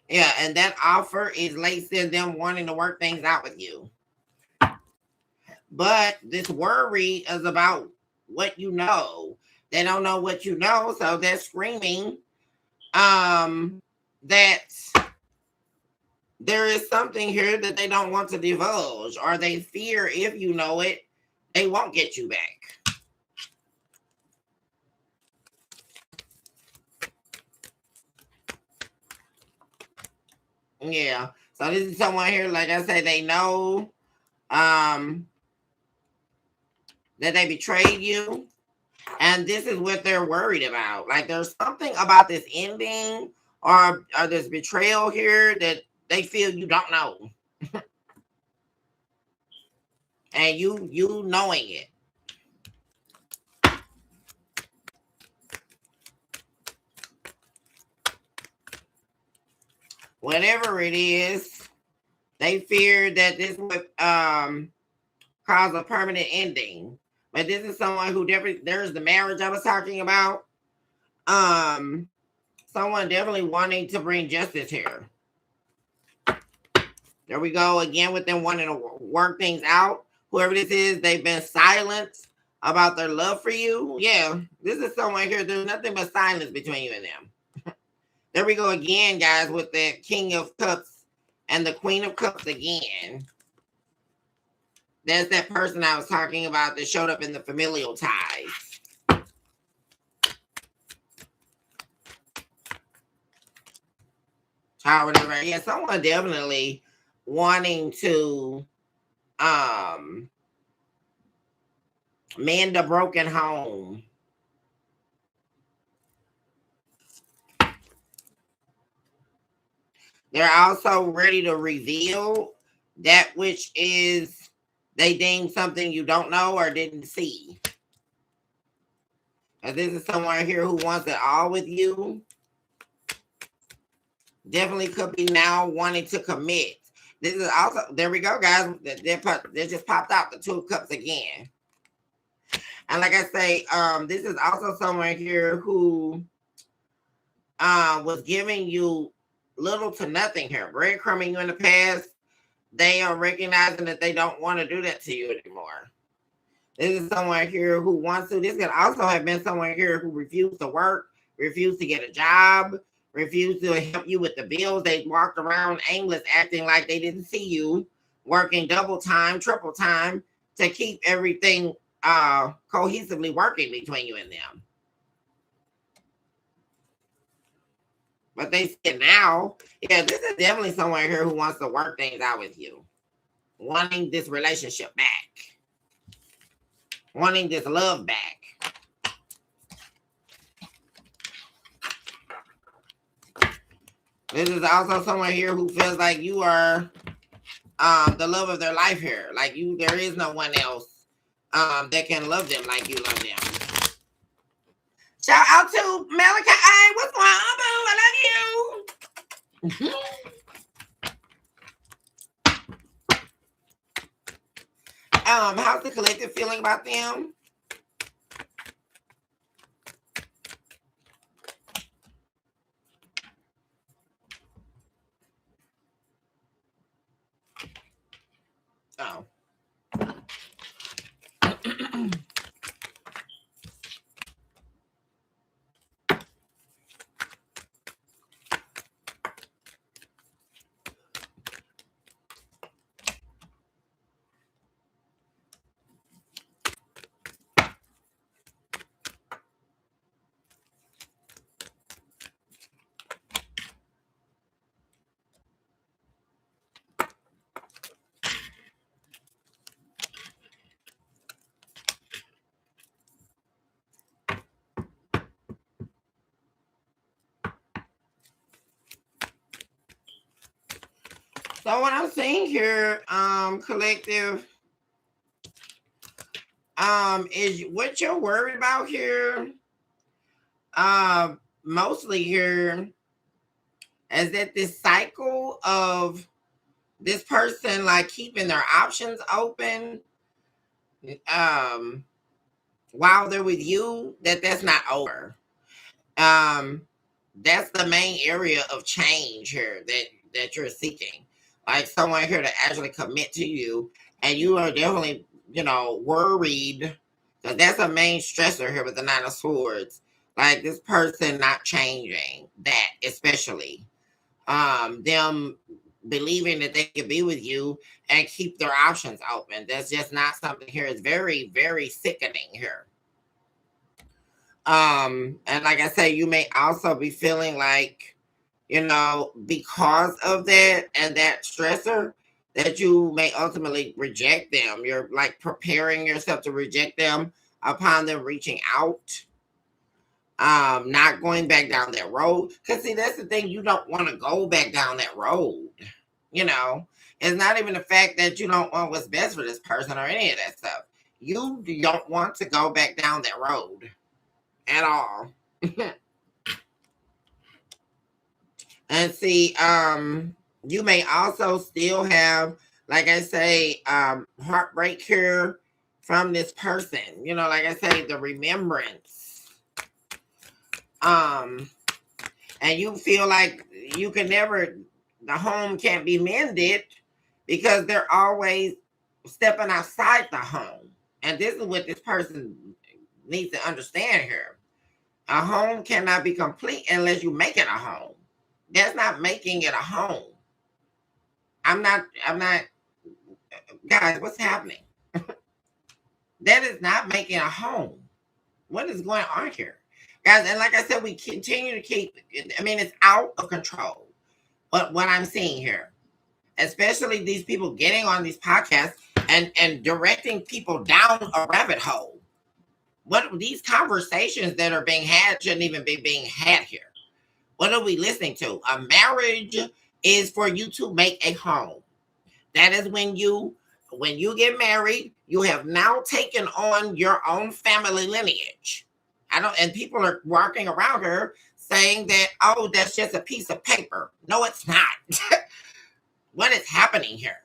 Yeah, and that offer is late in them wanting to work things out with you. But this worry is about what you know. They don't know what you know, so they're screaming that there is something here that they don't want to divulge, or they fear if you know it, they won't get you back. Yeah. So this is someone here, like I said, they know that they betrayed you. And this is what they're worried about. Like there's something about this ending or this betrayal here that they feel you don't know. And you knowing it. Whatever it is, they fear that this would cause a permanent ending. But this is someone who definitely, there's the marriage I was talking about. Someone definitely wanting to bring justice here. There we go again with them wanting to work things out. Whoever this is, they've been silent about their love for you. Yeah, this is someone here. There's nothing but silence between you and them. There we go again, guys, with the King of Cups and the Queen of Cups again. There's that person I was talking about that showed up in the familial ties. Whatever. Yeah, someone definitely wanting to Mend a broken home. They're also ready to reveal that which is they deem something you don't know or didn't see. And this is someone here who wants it all with you. Definitely could be now wanting to commit. This is also, there we go, guys. They just popped out the Two of Cups again. And like I say, this is also someone here who was giving you little to nothing here, breadcrumbing you in the past. They are recognizing that they don't want to do that to you anymore. This is someone here who wants to. This could also have been someone here who refused to work, refused to get a job, refused to help you with the bills. They walked around aimless, acting like they didn't see you, working double time, triple time to keep everything cohesively working between you and them. But they said now, yeah, this is definitely someone here who wants to work things out with you, wanting this relationship back, wanting this love back. This is also someone here who feels like you are the love of their life here. Like you, there is no one else that can love them like you love them. Shout out to Malachi. What's going on, boo? I love you. How's the collective feeling about them? Oh. So what I'm seeing here, collective, is what you're worried about here, mostly here, is that this cycle of this person like keeping their options open, while they're with you, that's not over. That's the main area of change here that you're seeking. Like someone here to actually commit to you, and you are definitely, worried, because that's a main stressor here with the Nine of Swords. Like this person not changing, that especially. Them believing that they could be with you and keep their options open. That's just not something here. It's very, very sickening here. And like I say, you may also be feeling like, because of that and that stressor, that you may ultimately reject them. You're like preparing yourself to reject them upon them reaching out. Not going back down that road. Because see, that's the thing, you don't want to go back down that road. It's not even the fact that you don't want what's best for this person or any of that stuff. You don't want to go back down that road at all. And see, you may also still have, like I say, heartbreak here from this person. Like I say, the remembrance. And you feel like you can never, the home can't be mended because they're always stepping outside the home. And this is what this person needs to understand here. A home cannot be complete unless you make it a home. That's not making it a home. I'm not, guys, what's happening? That is not making a home. What is going on here? Guys, and like I said, we continue to keep, it's out of control. But what I'm seeing here, especially these people getting on these podcasts and directing people down a rabbit hole. What these conversations that are being had shouldn't even be being had here. What are we listening to? A marriage is for you to make a home. That is when you get married, you have now taken on your own family lineage. And people are walking around here saying that, oh, that's just a piece of paper. No, it's not. What is happening here?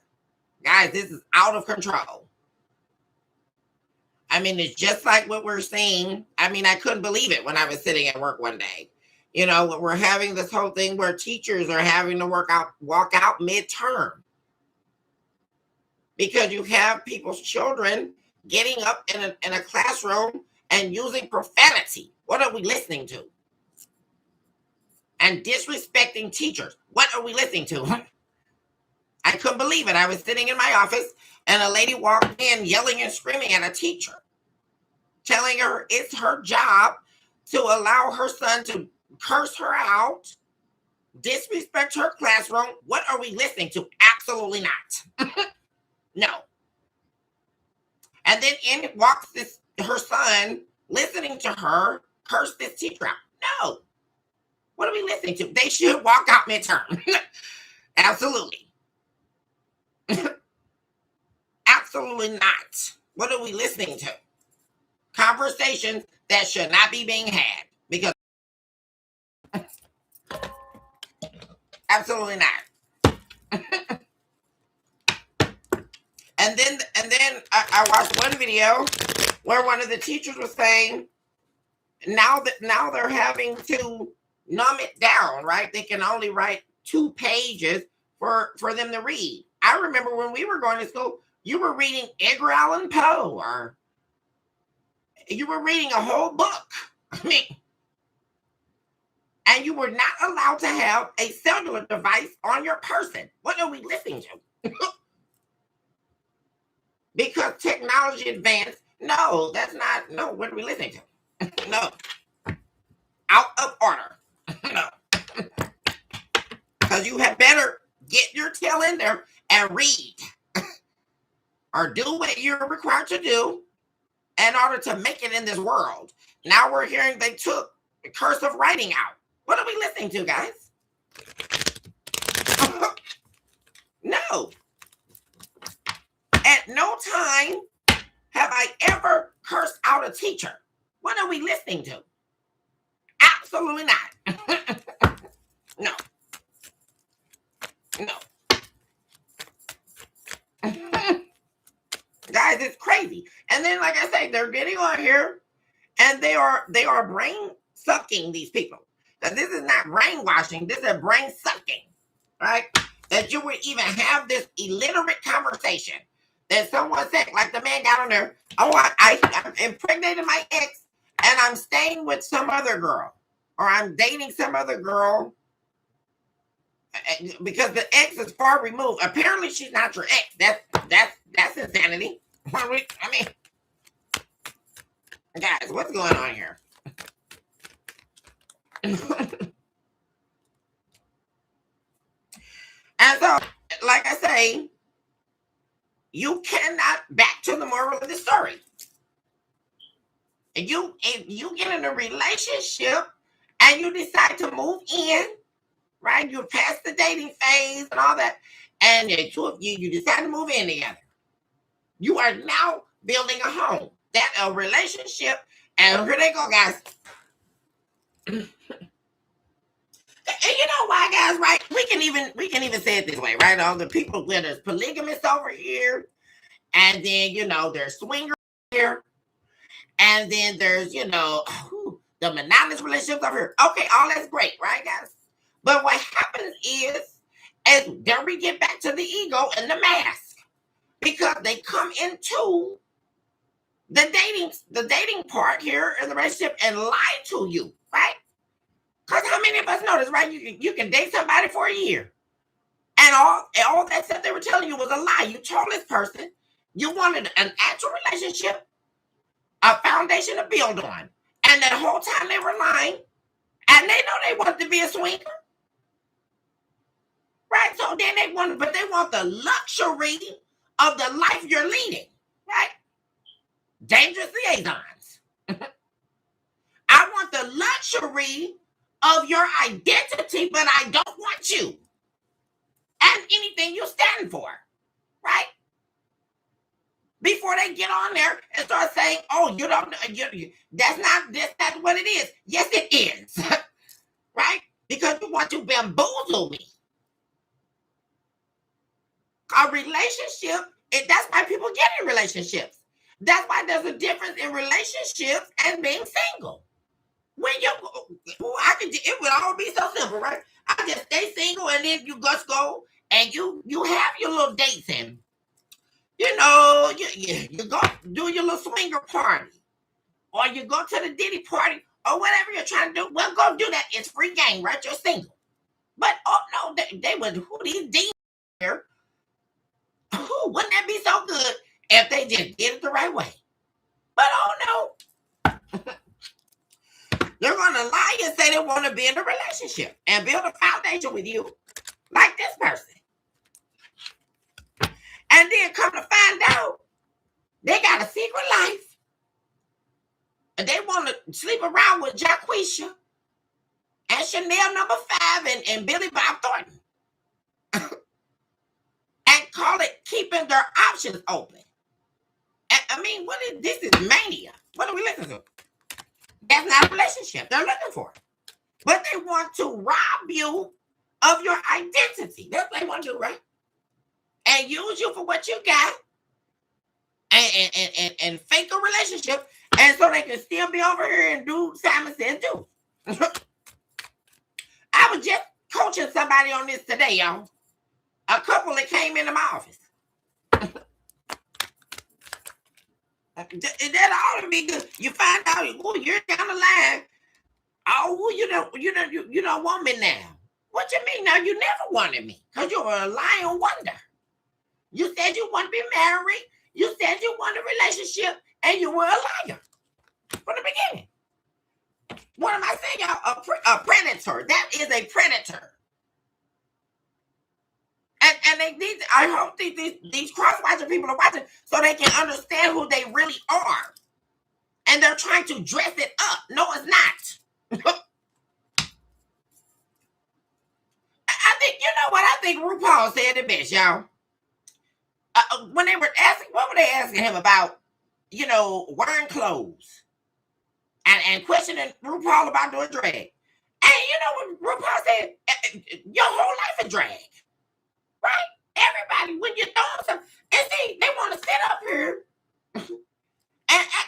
Guys, this is out of control. I mean, it's just like what we're seeing. I mean, I couldn't believe it when I was sitting at work one day. You know, we're having this whole thing where teachers are having to walk out midterm because you have people's children getting up in a classroom and using profanity. What are we listening to? And disrespecting teachers. What are we listening to? I couldn't believe it. I was sitting in my office and a lady walked in yelling and screaming at a teacher, telling her it's her job to allow her son to curse her out, disrespect her classroom. What are we listening to? Absolutely not. No. And then in walks her son, listening to her curse this teacher out. No. What are we listening to? They should walk out midterm. Absolutely. Absolutely not. What are we listening to? Conversations that should not be being had. Because absolutely not. And then I watched one video where one of the teachers was saying now they're having to numb it down, right? They can only write 2 pages for them to read. I remember when we were going to school, you were reading Edgar Allan Poe, or you were reading a whole book. I mean, and you were not allowed to have a cellular device on your person. What are we listening to? Because technology advanced. No, that's not. No, what are we listening to? No. Out of order. No. Because you had better get your tail in there and read. Or do what you're required to do in order to make it in this world. Now we're hearing they took the curse of writing out. What are we listening to, guys? No. At no time have I ever cursed out a teacher. What are we listening to? Absolutely not. No. No. Guys, it's crazy. And then, like I say, they're getting on here and they are brain sucking these people. That this is not brainwashing, this is brain sucking, right? That you would even have this illiterate conversation. That someone said, like the man got on there, oh, I impregnated my ex and I'm staying with some other girl. Or I'm dating some other girl because the ex is far removed. Apparently she's not your ex. That's insanity. I mean, guys, what's going on here? And so, like I say, you cannot back to the moral of the story. If you get in a relationship and you decide to move in, right? You're past the dating phase and all that, and the two of you decide to move in together. You are now building a home. That a relationship, and here they go, guys. And you know why, guys, right? We can even say it this way, right? All the people where there's polygamists over here, and then there's swingers here, and then there's the monogamous relationships over here. Okay, all that's great, right, guys? But what happens is there we get back to the ego and the mask, because they come into the dating part here in the relationship and lie to you, right? Because how many of us know this, right? You can date somebody for a year, and all that stuff they were telling you was a lie. You told this person you wanted an actual relationship, a foundation to build on, and that whole time they were lying, and they know they wanted to be a swinger, right? So then they want the luxury of the life you're leading, right? Dangerous liaisons. luxury of your identity, but I don't want you and anything you stand for, right? Before they get on there and start saying, "Oh, you don't, that's not what it is." Yes, it is, right? Because you want to bamboozle me. A relationship, that's why people get in relationships. That's why there's a difference in relationships and being single. When it would all be so simple, right? I just stay single, and then you just go and you have your little dates, and you go do your little swinger party, or you go to the Diddy party, or whatever you're trying to do. Well, go do that. It's free game, right? You're single. But oh no, they would, who these demons here? Wouldn't that be so good if they just did it the right way? But oh no, they're gonna lie and say they want to be in a relationship and build a foundation with you, like this person, and then come to find out they got a secret life, and they want to sleep around with Jaquisha and Chanel No. 5 and Billy Bob Thornton, and call it keeping their options open. I mean, this is mania. What are we looking for? That's not a relationship they're looking for. But they want to rob you of your identity. That's what they want to do, right? And use you for what you got, and fake a relationship, and so they can still be over here and do Simon Says do. I was just coaching somebody on this today, y'all. A couple that came into my office. That ought to be good. You find out, oh, you're down the line. Oh, you don't want me now. What you mean now? You never wanted me, because you're a lying wonder. You said you want to be married. You said you want a relationship, and you were a liar from the beginning. What am I saying, y'all? A predator. That is a predator. And they need. I hope these cross-watching people are watching so they can understand who they really are. And they're trying to dress it up. No, it's not. I think, you know what? I think RuPaul said it best, y'all. When they were asking, what were they asking him about? Wearing clothes. And questioning RuPaul about doing drag. And you know what RuPaul said? Your whole life is drag. Right? Everybody, when you're throwing some, and see, they want to sit up here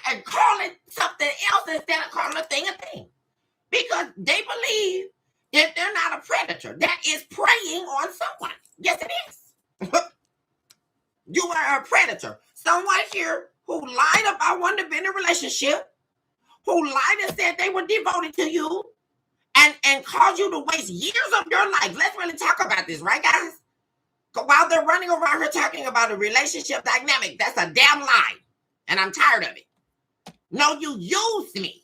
and call it something else instead of calling a thing. Because they believe that they're not a predator. That is preying on someone. Yes, it is. You are a predator. Someone here who lied about wanting to be in a relationship, who lied and said they were devoted to you, and caused you to waste years of your life. Let's really talk about this, right, guys? While they're running around here talking about a relationship dynamic, that's a damn lie. And I'm tired of it. No, you used me.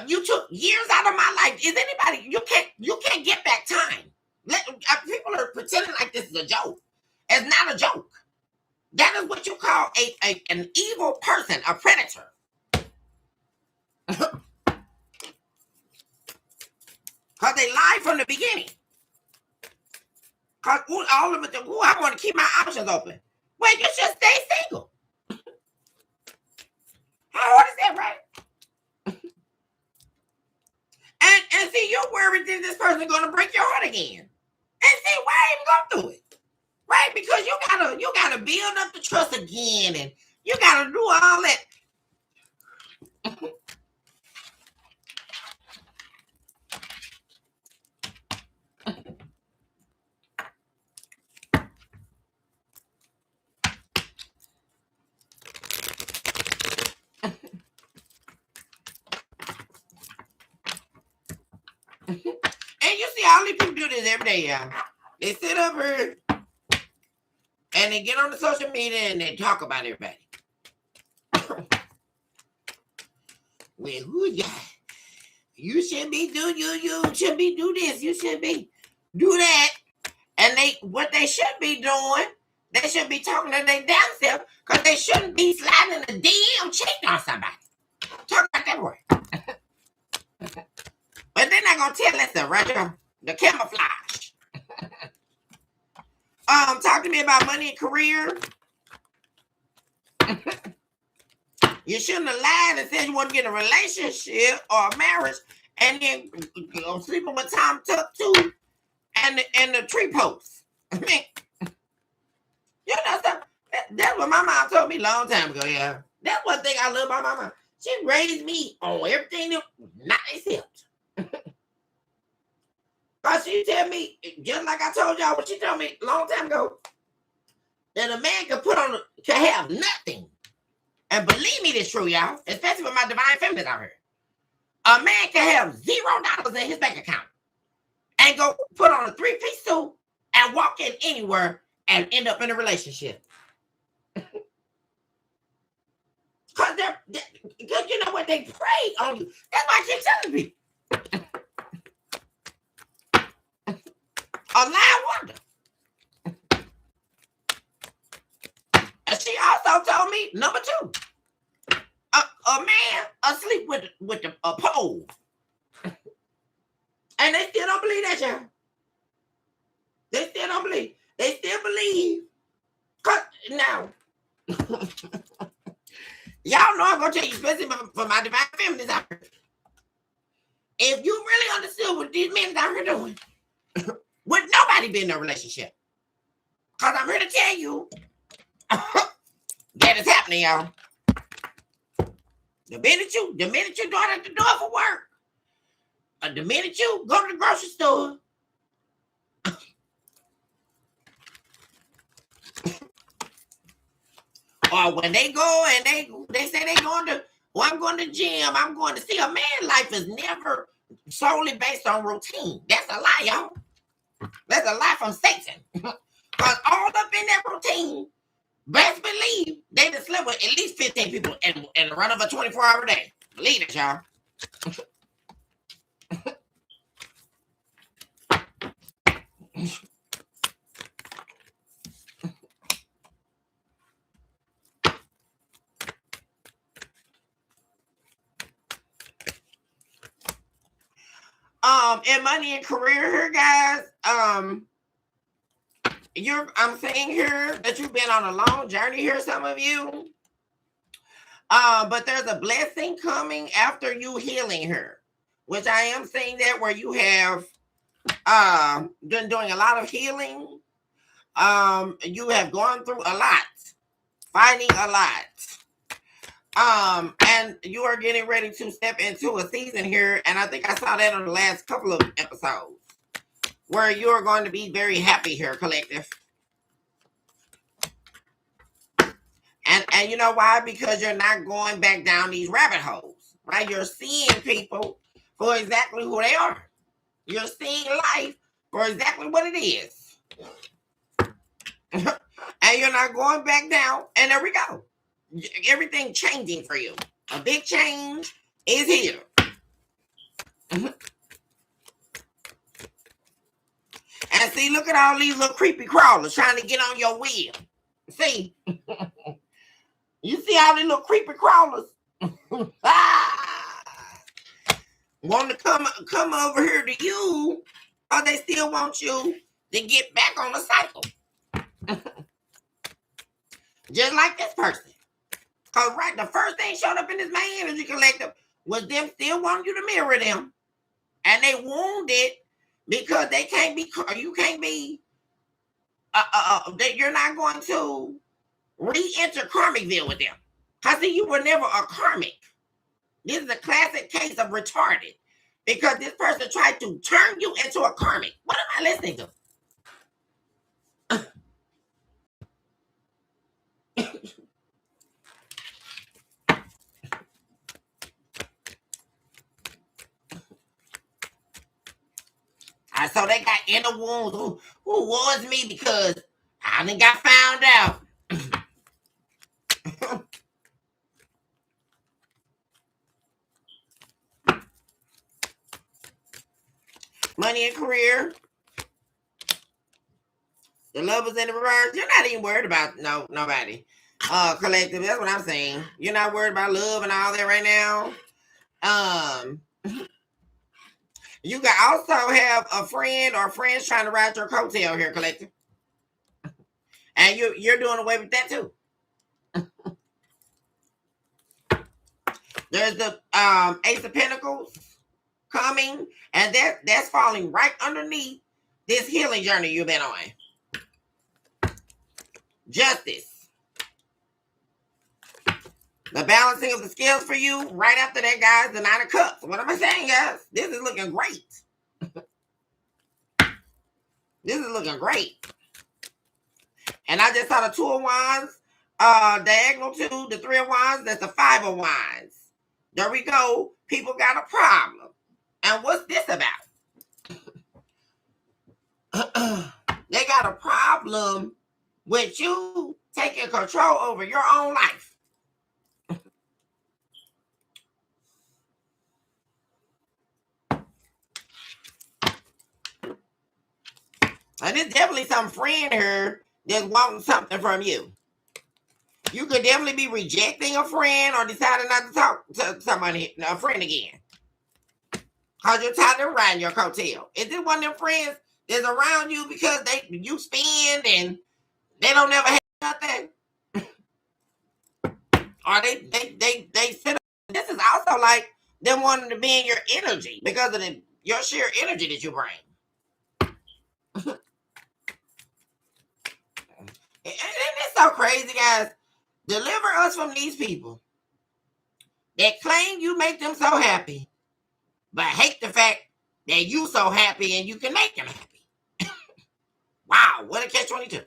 You took years out of my life. Is anybody, you can't get back time. People are pretending like this is a joke. It's not a joke. That is what you call an evil person, a predator. Because they lied from the beginning. Because all of it, I want to keep my options open. Well, you should stay single. How hard is that, right? and see, you're worried that this person is going to break your heart again. And see, why even go through it? Right? Because you gotta build up the trust again, and you gotta do all that. And you see, all these people do this every day, y'all. They sit up here and they get on the social media and they talk about everybody. Well, you should be you should be do this, you should be do that. And what they should be doing, they should be talking to their damn self, because they shouldn't be sliding a DM cheating on somebody. Talk about that word. But they're not gonna tell us that right there. The camouflage. Talk to me about money and career. You shouldn't have lied and said you want to get a relationship or a marriage, and then sleeping with Tom Tuck too, and the tree posts. I mean, you know, that's what my mom told me a long time ago. Yeah, that's one thing I love about my mom. She raised me on everything that not accept. Cause she tell me, just like I told y'all, what she told me a long time ago, that a man can have nothing. And believe me, this true, y'all, especially with my divine feminines out here. A man can have $0 in his bank account and go put on a 3-piece suit and walk in anywhere and end up in a relationship. Because you know what, they prey on you. That's why I keep telling people. A lying wonder. And she also told me, number 2, a man asleep with a pole. And they still don't believe that, y'all. They still don't believe. They still believe. Cause now, y'all know I'm gonna tell you, especially for my divine feminines out here. If you really understood what these men out here doing, would nobody be in a relationship? Cause I'm here to tell you that it's happening, y'all. The minute you go out the door for work, the minute you go to the grocery store, or when they go and they say they going to, well, I'm going to the gym, I'm going to see. A man's life is never solely based on routine. That's a lie, y'all. That's a lie from Satan. Because all up in that routine, best believe they just slept with at least 15 people in the run of a 24-hour day. Believe it, y'all. In money and career here, guys. I'm saying here that you've been on a long journey here, some of you. But there's a blessing coming after you healing her, which I am saying that where you have been doing a lot of healing. You have gone through a lot, fighting a lot. And you are getting ready to step into a season here, and I think I saw that on the last couple of episodes, where you are going to be very happy here, collective. And you know why? Because you're not going back down these rabbit holes, right? You're seeing people for exactly who they are. You're seeing life for exactly what it is. And you're not going back down. And there we go. Everything changing for you. A big change is here. And see, look at all these little creepy crawlers trying to get on your wheel. See? You see all these little creepy crawlers? Want to come over here to you, or they still want you to get back on the cycle. Just like this person. Because right, the first thing showed up in this my energy collective was them still wanting you to mirror them. And they wounded because they can't be, you can't be, that you're not going to re-enter Karmicville with them. Because see, you were never a karmic. This is a classic case of retarded. Because this person tried to turn you into a karmic. What am I listening to? So they got inner wounds. Who was me because I done got found out. Money and career. The lovers in the reverse. You're not even worried about nobody. Collective. That's what I'm saying. You're not worried about love and all that right now. You can also have a friend or friends trying to ride your coattail here, collective. And you're doing away with that too. There's the Ace of Pentacles coming, and that's falling right underneath this healing journey you've been on. Justice. The balancing of the scales for you. Right after that, guys, the Nine of Cups. What am I saying, guys? This is looking great. This is looking great. And I just saw the Two of Wands, diagonal to the Three of Wands. That's the Five of Wands. There we go. People got a problem. And what's this about? They got a problem with you taking control over your own life. And there's definitely some friend here that's wanting something from you. You could definitely be rejecting a friend or deciding not to talk to somebody, a friend again. Because you're tired of riding your coattail. Is it one of them friends that's around you because you spend and they don't ever have nothing? Or they sit up. This is also like them wanting to be in your energy because of your sheer energy that you bring. And it's so crazy, guys. Deliver us from these people that claim you make them so happy, but hate the fact that you so happy and you can make them happy. Wow, what a catch-22.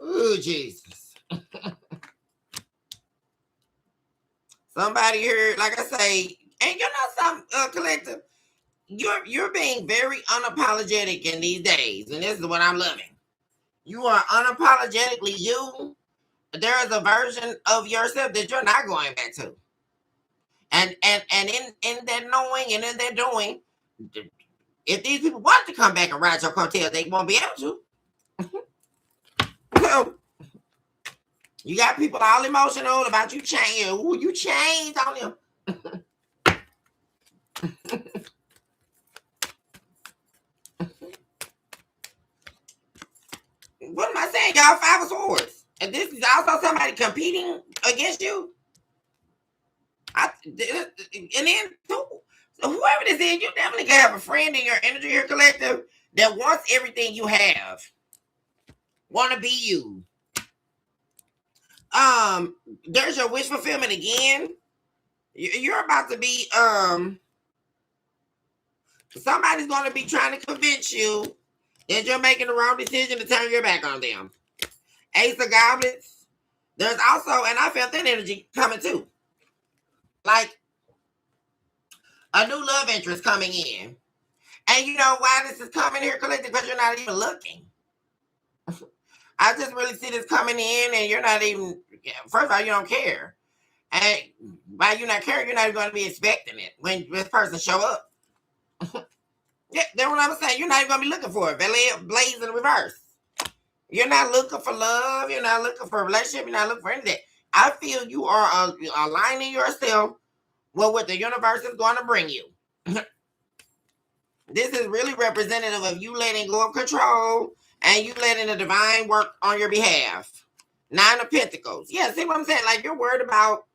Oh, Jesus. Somebody here, like I say, and you know some collective, you're being very unapologetic in these days, and this is what I'm loving. You are unapologetically you. There is a version of yourself that you're not going back to. And in that knowing and in that doing, if these people want to come back and ride your coattail, they won't be able to. So, you got people all emotional about you change. Ooh, you changed on them. What am I saying, y'all? Five of Swords. And this is also somebody competing against you. And then, whoever this is, you definitely can have a friend in your energy here, collective, that wants everything you have. Want to be you. There's your wish fulfillment again. You're about to be, somebody's going to be trying to convince you that you're making the wrong decision to turn your back on them. Ace of Goblets. There's also, and I felt that energy coming too. Like a new love interest coming in. And you know why this is coming here, collective? Because you're not even looking. I just really see this coming in and you're not even, first of all, you don't care. And by you not caring, you're not even going to be expecting it when this person show up. Yeah, that's what I'm saying. You're not even going to be looking for it. Blaze in reverse. You're not looking for love. You're not looking for a relationship. You're not looking for anything. I feel you are aligning yourself with what the universe is going to bring you. This is really representative of you letting go of control and you letting the divine work on your behalf. Nine of Pentacles. Yeah, see what I'm saying? Like, you're worried about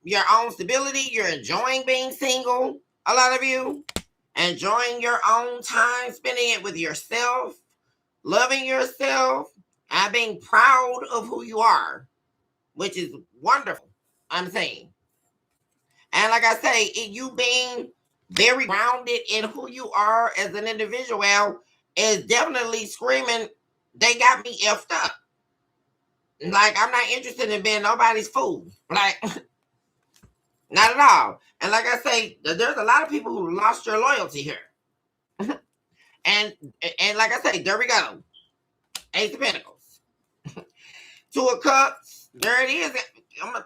your own stability. You're enjoying being single. A lot of you. Enjoying your own time, spending it with yourself. Loving yourself. And being proud of who you are. Which is wonderful, I'm saying. And like I say, you being very grounded in who you are as an individual is definitely screaming, they got me effed up. Like, I'm not interested in being nobody's fool. Like, not at all. And like I say, there's a lot of people who lost your loyalty here. and like I say, there we go. Ace of Pentacles. Two of Cups. There it is.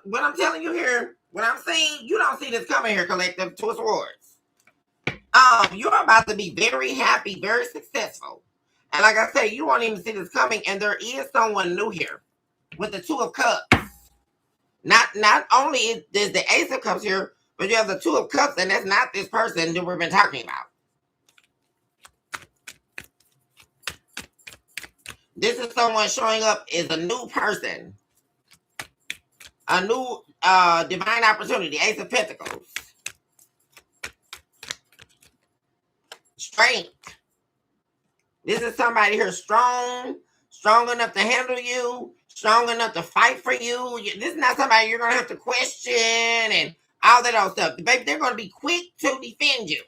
What I'm telling you here, what I'm saying, you don't see this coming here, collective. Two of Swords. You're about to be very happy, very successful. And like I say, you won't even see this coming. And there is someone new here with the Two of Cups. Not only is the Ace of Cups here, But you have the Two of Cups, and that's not this person that we've been talking about. This is someone showing up as a new person. A new divine opportunity. Ace of Pentacles. Strength. This is somebody here strong enough to handle you, strong enough to fight for you. This is not somebody you're going to have to question and all that old stuff. Baby, they're going to be quick to defend you.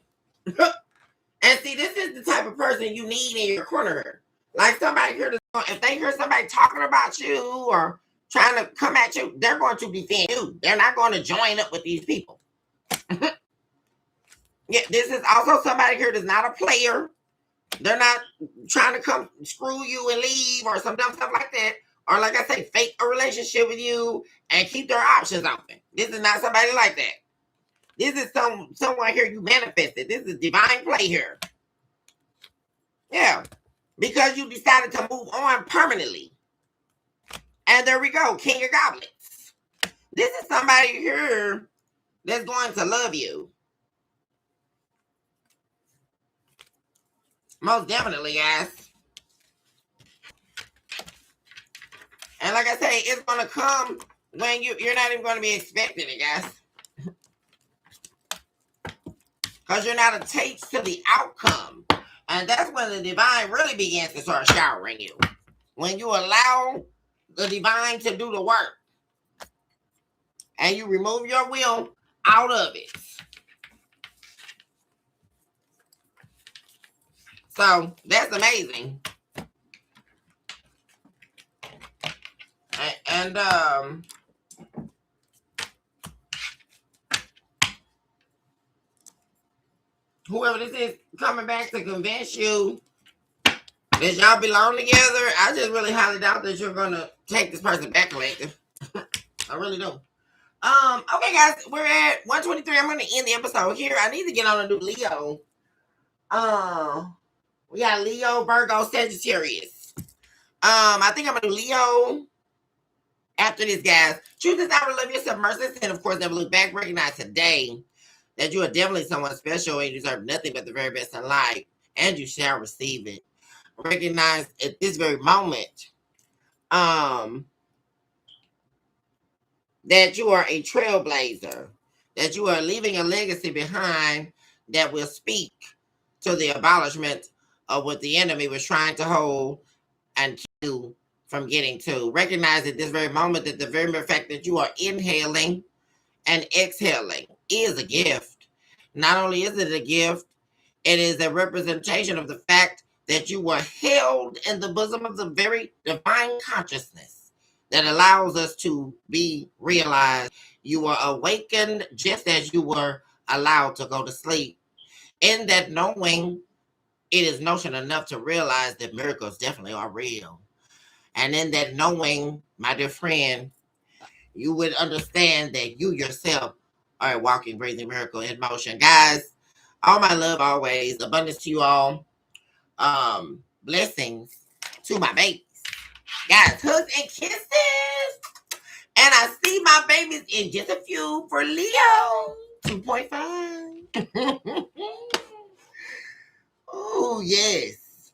And see, this is the type of person you need in your corner. Like somebody here, if they hear somebody talking about you or trying to come at you, they're going to defend you. They're not going to join up with these people. Yeah, this is also somebody here that's not a player. They're not trying to come screw you and leave or some dumb stuff like that. Or like I say, fake a relationship with you and keep their options open. This is not somebody like that. This is someone here you manifested. This is divine play here. Yeah. Because you decided to move on permanently. And there we go. King of Goblets. This is somebody here that's going to love you. Most definitely, guys. And like I say, it's going to come when you're not even going to be expecting it, guys. Because you're not attached to the outcome. And that's when the divine really begins to start showering you. When you allow the divine to do the work. And you remove your will out of it. So, that's amazing. And whoever this is coming back to convince you that y'all belong together, I just really highly doubt that you're going to take this person back, collective. I really do. Okay, guys, we're at 123. I'm going to end the episode here. I need to get on a new Leo. We got Leo, Virgo, Sagittarius. I think I'm going to do Leo after this, guys. Choose this hour, love yourself, mercy, and of course, never look back. Recognize today that you are definitely someone special and you deserve nothing but the very best in life, and you shall receive it. Recognize at this very moment that you are a trailblazer, that you are leaving a legacy behind that will speak to the abolishment of what the enemy was trying to hold and keep you from getting to. Recognize at this very moment that the very mere fact that you are inhaling and exhaling is a gift. Not only is it a gift, it is a representation of the fact that you were held in the bosom of the very divine consciousness that allows us to be realized. You were awakened just as you were allowed to go to sleep. In that knowing, it is notion enough to realize that miracles definitely are real. And in that knowing, my dear friend, you would understand that you yourself are a walking, breathing miracle in motion. Guys, all my love always. Abundance to you all. Blessings to my babies. Guys, hugs and kisses. And I see my babies in just a few for Leo 2.5. Oh, yes.